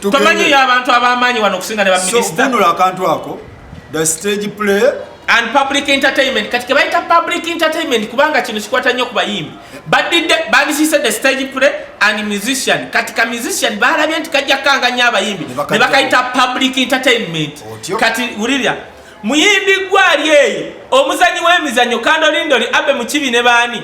tomanyi abantu ab'amaanyi wano okusinga ne baminisita
bunula akantu ako the stage play
and public entertainment kati kebayita public entertainment kubanga kino kikwata nnyo ku bayimbi bandisise the stage play and musician kati ka musician balabye nti kajja kanganya abayimbi ne bakayita public entertainment kati wulirya muyimbi gwali eyo omuzanyi w'emizanyo kandolindoli abe mu kibi ne baani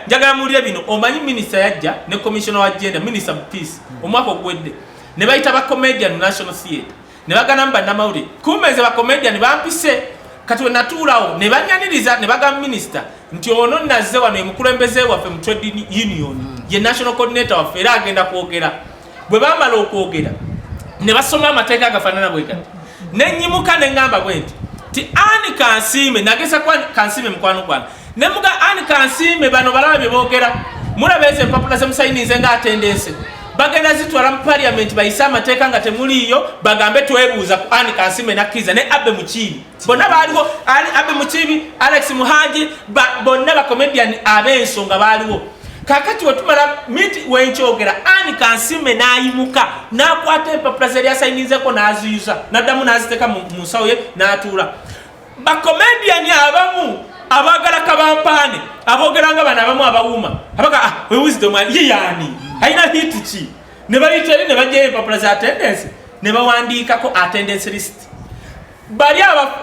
njagala muwulire bino omanyi minisita yajja ne commissioner wa gender minister peace omwaka ogwedde ne bayita bakomedian national theatre ne bagamba bannamawulire kumeze bakomedian bampise kati wenatuulawo ne banyaniriza ne bagamba minisita nti ono nazze wano emukulembeze waffe mu trade union ye national coordinator waffe era agenda kwogera bwe bamala okwogera ne basoma amateeka agafaanana bwe gati nenyimuka ne ngamba bwe nti ti Ani Kansiime nagesa kwa Kansiime mukwano gwange ne muga Ani Kansiime bano balaba bye boogera mulaba ezo empapula zemusayinize nga attendance bagenda zitwala mu parliament bayisa amateeka nga temuliyo bagambe twebuuza ku Ani Kansiime nakkiza ne Abe Mukiibi bonna baaliwo Abe Mukiibi Alex Muhangi bonna bakomedian ab'ensonga baaliwo kakati wetumala miti wenkyogera Ani Kansiime n'ayimuka n'akwata empapula ze lyasayinizeko n'aziyuza n'addamu n'aziteeka mu nsawo ye n'atuula bakomediani abamu abagala kabampaane aboogeranga bano abamu abawuma abaga wisdom ye yaani ayina hiti ki ne bayita eri ne bajjayo empapula za attendance ne bawandiikako attendance list bali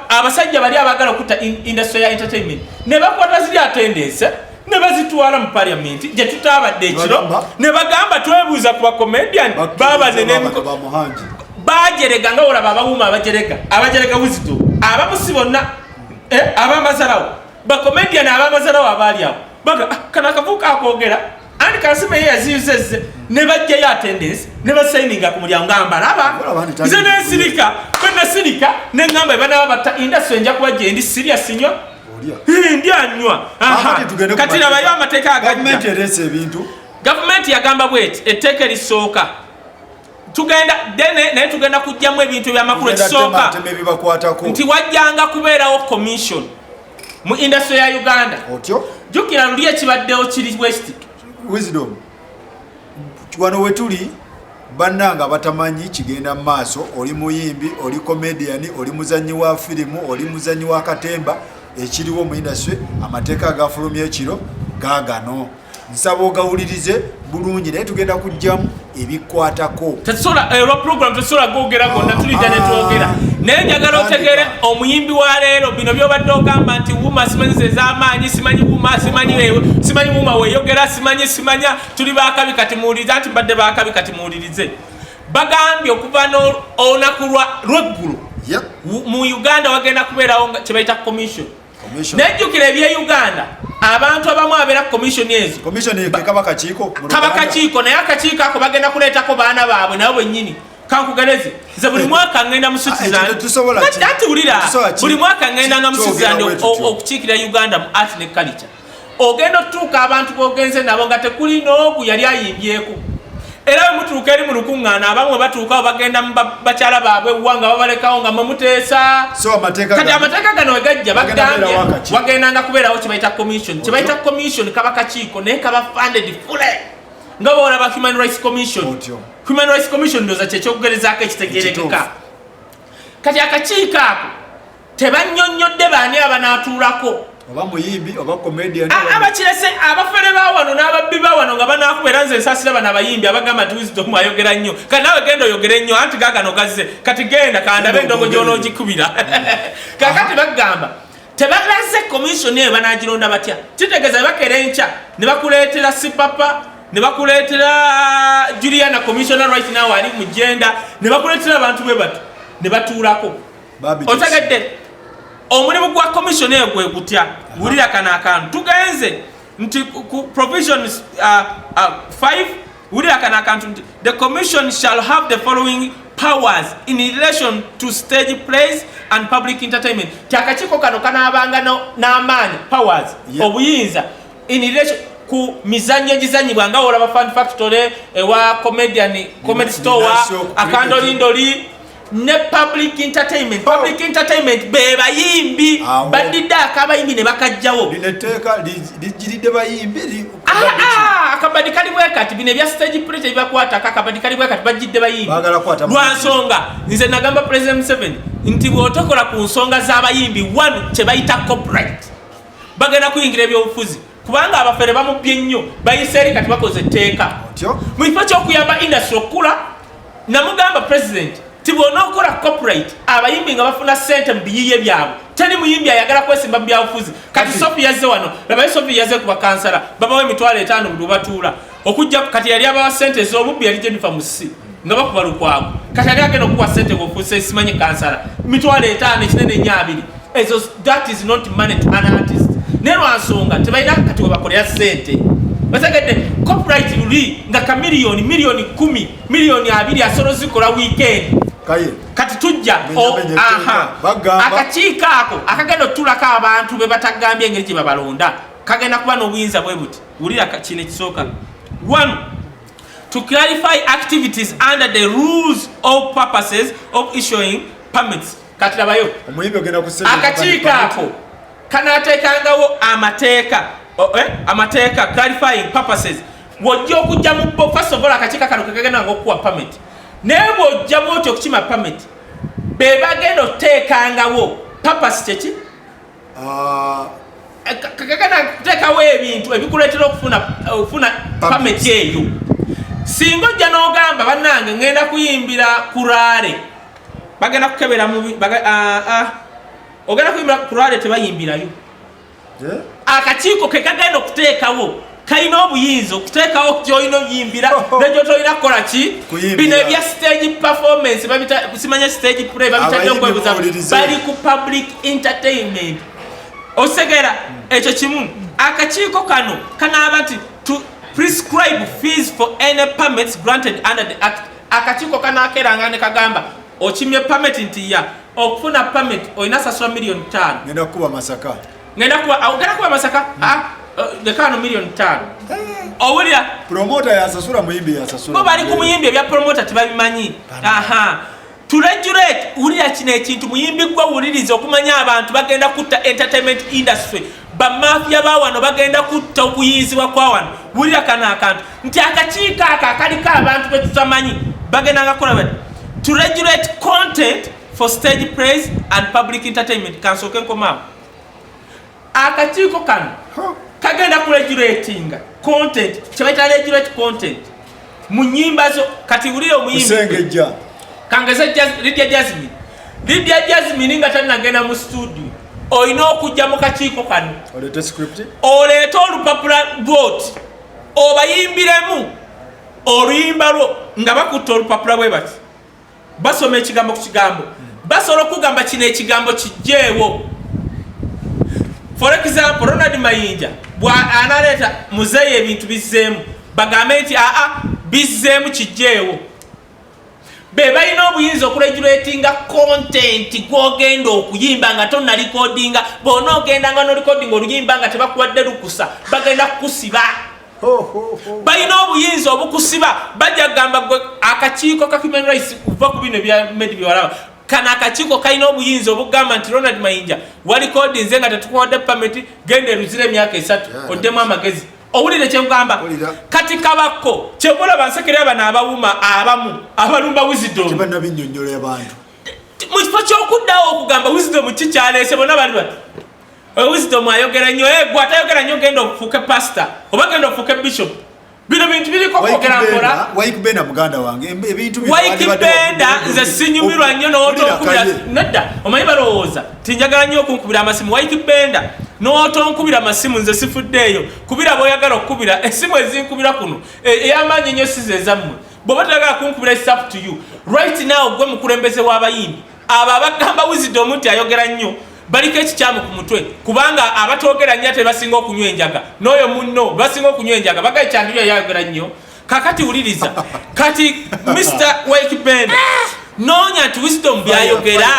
abasajja bali abagala okutta industry ya entertainment ne bakwata ziri attendance ne bazitwala mu parliament gye tutaabadde ekiro ne bagamba twebuuza ku bakomedian baba nenemuhangi bajerega nga olaba abawuma abajerega wisdom abamusi bonna abamazalawo bakomedian abamazalawo abaali awo baga kana akavuuka akoogera Ani Kansiime ye yaziyuzezze ne bajjayo attendance ne basayininga ku mulyango ngamba laba nze nesirika benasirika ne ngamba banaba batta industry nja kuba gye ndi serious nnyo ndi anywa kati nabayo amateeka agajja government yagamba bweti etteeka erisooka tugenda dene naye tugenda kujjamu ebintu ebyamakulu ekisooka nti wajjanga kubeerawo commission mu industry ya Uganda jjukira luli ekibaddewo kiri west
wisdom wano wetuli bannanga batamanyi kigenda mu maaso oli muyimbi oli comedian oli muzanyi wa firimu oli muzanyi wa katemba ekiriwo mu industry amateeka agafulumya ekiro gaagano nsaba ogawulirize bulungi naye tugenda kujjamu ebikwatako
tetusobola program tetusobola gwogera gonna tulidda ne twogera naye njagala otegere omuyimbi wa leero bino byobadde ogamba nti wuma simanyi ze z'amaanyi simanyi wuma simanyi wuma weeyogera simanya tuli baakabi kati muwulirize anti mbadde baakabi kati muwulirize bagambye okuva n'olunaku lw'eggulu mu Uganda wagenda kubeerawo kye bayita commission nejjukira ebye Uganda abantu abamu abeera commission ezo kaba kakiiko naye akakiiko ako bagenda kuleetako baana baabwe nabo bwennyini kankugereze nze buli mwaka ngenda mu Switzerland wulira buli mwaka ngenda nga mu Switzerland okukiikira Uganda mu art ne culture ogenda otutuuka abantu bogenze nabo nga tekuli n'ogu yali ayimbyeko era mutuuka eri mu lukuŋŋaana abamu batuukawo bagenda mu bakyala baabwe wanga babalekawo nga mumuteesa kati amateeka gano we gajja bagambye wagendanga kubeerawo kyebayita commission kaba kakiiko naye kaba funded fule nga bw'olaba Human Rights Commission. Human Rights Commission ndoza kyekyokugerezaako ekitegeerekeka. Kati akakiiko ako tebannyonnyodde baani abanaatuulako.
Oba muyimbi oba comedian
abakirese abafere bawano n'ababbi bawano nga banakubeera nze nsasira bano abayimbi abagamba nti Wisdom ayogera nnyo kati nawe genda oyogere nnyo anti gaagano gazze kati genda kandabe endongo gy'onoogikubira kakati bagamba tebalaze commission eyo banaagironda batya kitegeeza bakera enkya ne bakuleetera Sipapa ne bakuleetera Juliana commissioner right now ali mu genda ne bakuleetera abantu bwe bato ne batuulako otegedde omulimu gwa commission eyo gwe gutya wulira kana akantu tugenze nti provisions 5 wulira kana akantu nti the commission shall have the following powers in relation to stage plays and public entertainment. Kyakachiko kano kanaabanga n'amaanyi powers obuyinza in relation ku mizannyo egizannyibwa olaba Fun Factory ewa comedy store akandolindoli ne public entertainment. Public entertainment be bayimbi badidde akabayimbi ne bakajjawo
lineteeka lijiridde bayimbi
akabadi kali bwekati bine bya stage play tebakwata akabadi kali bwekati bajidde bayimbi lwa nsonga nze nagamba President Museveni nti bw'otokola ku nsonga z'abayimbi one kye bayita copyright bagenda kuyingira ebyobufuzi kubanga abafere bamubbye nnyo bayiseeri kati bakoze etteeka mu kifo ky'okuyamba industry okula namugamba President tibona okola copyright abayimbi nga bafuna sente mu biyiye byabwe teri muyimbi ayagala kwesimba mu byabufuzi kati Sophie yazze wano labaye Sophie yazze kuba kansala babawe emitwalo 5 buli batuula okujja kati yali abawa sente ez'obubbi yali Jennifer Musi nga bakuba lukwago kati yali agenda okuwa sente bw'ofuuse simanyi kansala mitwalo 5 ekinene nnyo 2 ezo that is not money to an artist ne lwa nsonga tebalina kati we bakolera sente basagedde copyright luli nga ka miliyoni 10 miliyoni 2 asolo zikola weekend kati tujja akakiiko ako akagenda otulako abantu be batagambye engeri gye babalonda kagenda kuba n'obuyinza bwe buti wulira kino ekisooka 1 to clarify activities under the rules of purposes of issuing permits kati labayo akakiiko ako kanaateekangawo amateeka clarifying purposes wojja okujja mu first of all akakiiko kano kagenda ng'okuwa permit naye bw'ojja bw'otyo okukima permit be bagenda oteekangawo purpose kyeki kagenda kuteekawo ebintu ebikuleetera okufuna permit eyo singa ojja n'ogamba bannange ngenda kuyimbira kuraale bagenda kukebera ogenda kuyimbira kuraale tebayimbirayo akakiiko ke kagenda okuteekawo kalina obuyinza okuteekawo gy'olina oyimbira n'egy'otolina kukola ki bino ebya stage performance simanya stage play babitadde okwebuza bali ku public entertainment osegera ekyo kimu akakiiko kano kanaaba nti to prescribe fees for any permits granted under the act akakiiko kanaakeranga ne kagamba okimye permit nti ya okufuna permit olina sasula miliyoni 5
ngenda kuba masaka dekano miliyoni 5 owulira promoter yasasula muyimbi yasasula bo bali ku muyimbi ebya promoter tebabimanyi to regulate wulira kino ekintu muyimbi gwa wuliriza okumanya abantu bagenda kutta entertainment industry bamafia bawano bagenda kutta okuyinzibwa kwa wano wulira kana akantu nti akakiiko ako akaliko abantu betutamanyi bagenda ngakola bati to regulate content for stage plays and public entertainment kansoke nkomaawo akakiiko kano kagenda kuregulatinga content kyebaita regulate content mu nyimba zo kati wulire omuyimbi kangeze Lydia Jasmine nga tanagenda mu studio olina okujja mu kakiiko kano oleeta olupapula lwoti obayimbiremu oluyimba lwo nga bakutta olupapula bwe bati basoma ekigambo ku kigambo basobola okugamba kino ekigambo kijjeewo. For example, Ronald Mayinja analeta muzeeyi ebintu bizzeemu bagambe nti bizzeemu kijjeewo be balina obuyinza okuregulatinga content gw'ogenda okuyimba nga tonna recordinga bona ogendanga no recording oluyimba nga tebakuwadde lukusa bagenda kukusiba balina obuyinza obukusiba bajja gamba gwe akakiiko ka human rights kuva ku bino bya medi byewalaba kana akakiiko kalina obuyinza obugamba nti Ronald Mayinja wali recording nga tetukuwadde permit genda eruzire emyaka 3 oddemu amagezi
owulire kyengamba kati kabako kyebola bansekere bana abawuma abamu abalumba wisdom
kibana binnyonnyola abantu
mu kifo ky'okuddawo okugamba wisdom kikyaleese bonna bali bati wisdom ayogera nnyo gwatayogera nnyo genda okufuuka pastor oba genda okufuuka bishop bino bintu biriko kwogera mpola
waikibenda muganda wange ebintu
waikibenda nze sinyumirwa nnyo n'otonkubira nedda omanyi balowooza tinjagala nnyo okunkubira amasimu waikibenda n'otonkubira amasimu nze sifuddeeyo kubira bw'oyagala okukubira essimu ezinkubira kuno ey'amaanyi ennyo size ezammwe bw'oba toyagala kunkubira it's up to you right now gwe mukulembeze w'abayimbi abo abagamba wisdom nti ayogera nnyo baliko ekikyamu ku mutwe kubanga abatogera nnyo ate basinga okunywa enjaga n'oyo munno basinga okunywa enjaga bagaye kyandibyo yayogera nnyo kakati wuliriza kati Mr. Waikibenda noonya nti wisdom byayogera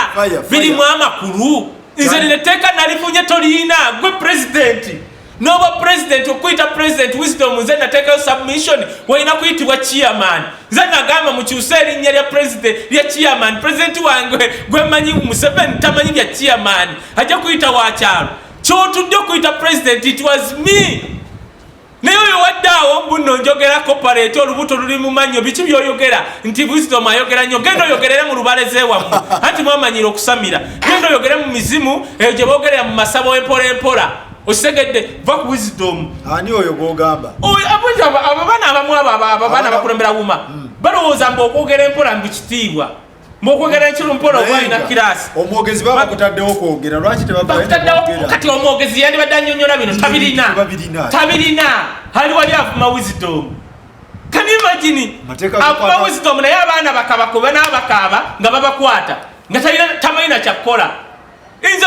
birimu amakulu nze neteeka nalifunye toliina gwe pulezidenti n'oba pulezidenti okuyita pulezidenti wisdom nze nateekayo submission walina kuyitibwa chairman nze nagamba mukyuse erinnya lya pulezidenti lya chairman pulezidenti wange gwe mmanyi Museveni tamanyi lya chairman ajja kuyita wakyalo kyotudde okuyita pulezidenti it was me naye oyo waddaawo mbuno njogera corporate olubuto luli mu mannyo biki byoyogera nti wisdom ayogera nnyo genda oyogerere mu lubaleze wammwe anti mwamanyira okusamira genda oyogere mu mizimu eyo gye boogerera mu masabo empola osegedde va ku wisdom
ani oyo gwogamba
abaana abamu abaana bakulembera wuma balowooza mbu okwogera empola mbikitiibwa mbokwogera ekiro mpola oba alina kirasi
omwogezi baba kutaddewo kwogera lwaki
tebakutaddewo kati omwogezi yandibadde annyonnyola bino tabirina hali wali avuma wisdom can you imagine avuma wisdom naye abaana bakabakuba n'abakaaba nga babakwata nga tamalina kyakkola nze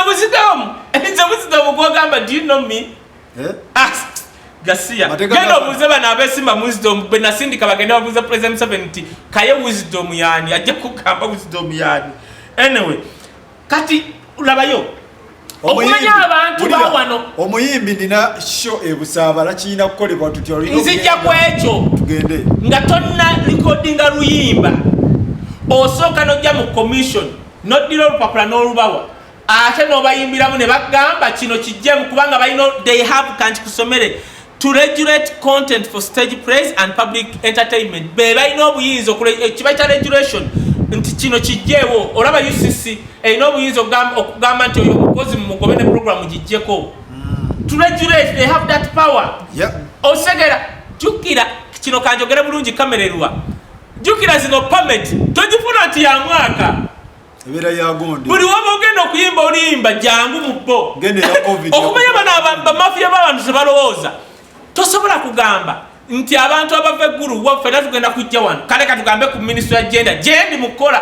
wisdom gwogamba do you know me Gasia genda obuuze bano abeesimba mu wisdom benasindika bagenda babuuza President Museveni nti kaye wisdom yani ajja kugamba wisdom yani anyway kati labayo okumanya abantu bawano
omuyimbi nina show ebusaabala kiina kukolebwa tutyo
nzijja ku ekyo
tugende
nga tonna recordinga luyimba osooka nojja mu commission noddira olupapula n'olubawa ate n'obayimbiramu ne bagamba kino kijjemu kubanga balina they have kanti kusomere to regulate content for stage plays and public entertainment be balina obuyinza kibaita regulation nti kino kijjeewo olaba UCC erina obuyinza okugamba nti oyo omukozi mugobe ne program gijjeko to regulate they have that power osegera jukira kino kanjogere bulungi kamererwa jukira zino permit tojifuna nti ya mwaka
ebera yagonde
buli waba ogenda okuyimba oliyimba jangu mu bbo okumanya bano bamafia b'abantu tebalowooza tosobola kugamba nti abantu abava eggulu waffe tugenda kujja wano kale katugambe ku minisitule ya genda gyendi mukola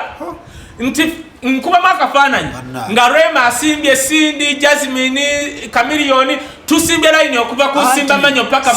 nti nkubamu akafaananyi nga Rema asimbye Sindi Jasmine Kamiliyoni tusimbye layini okuva ku Simba Manyo paka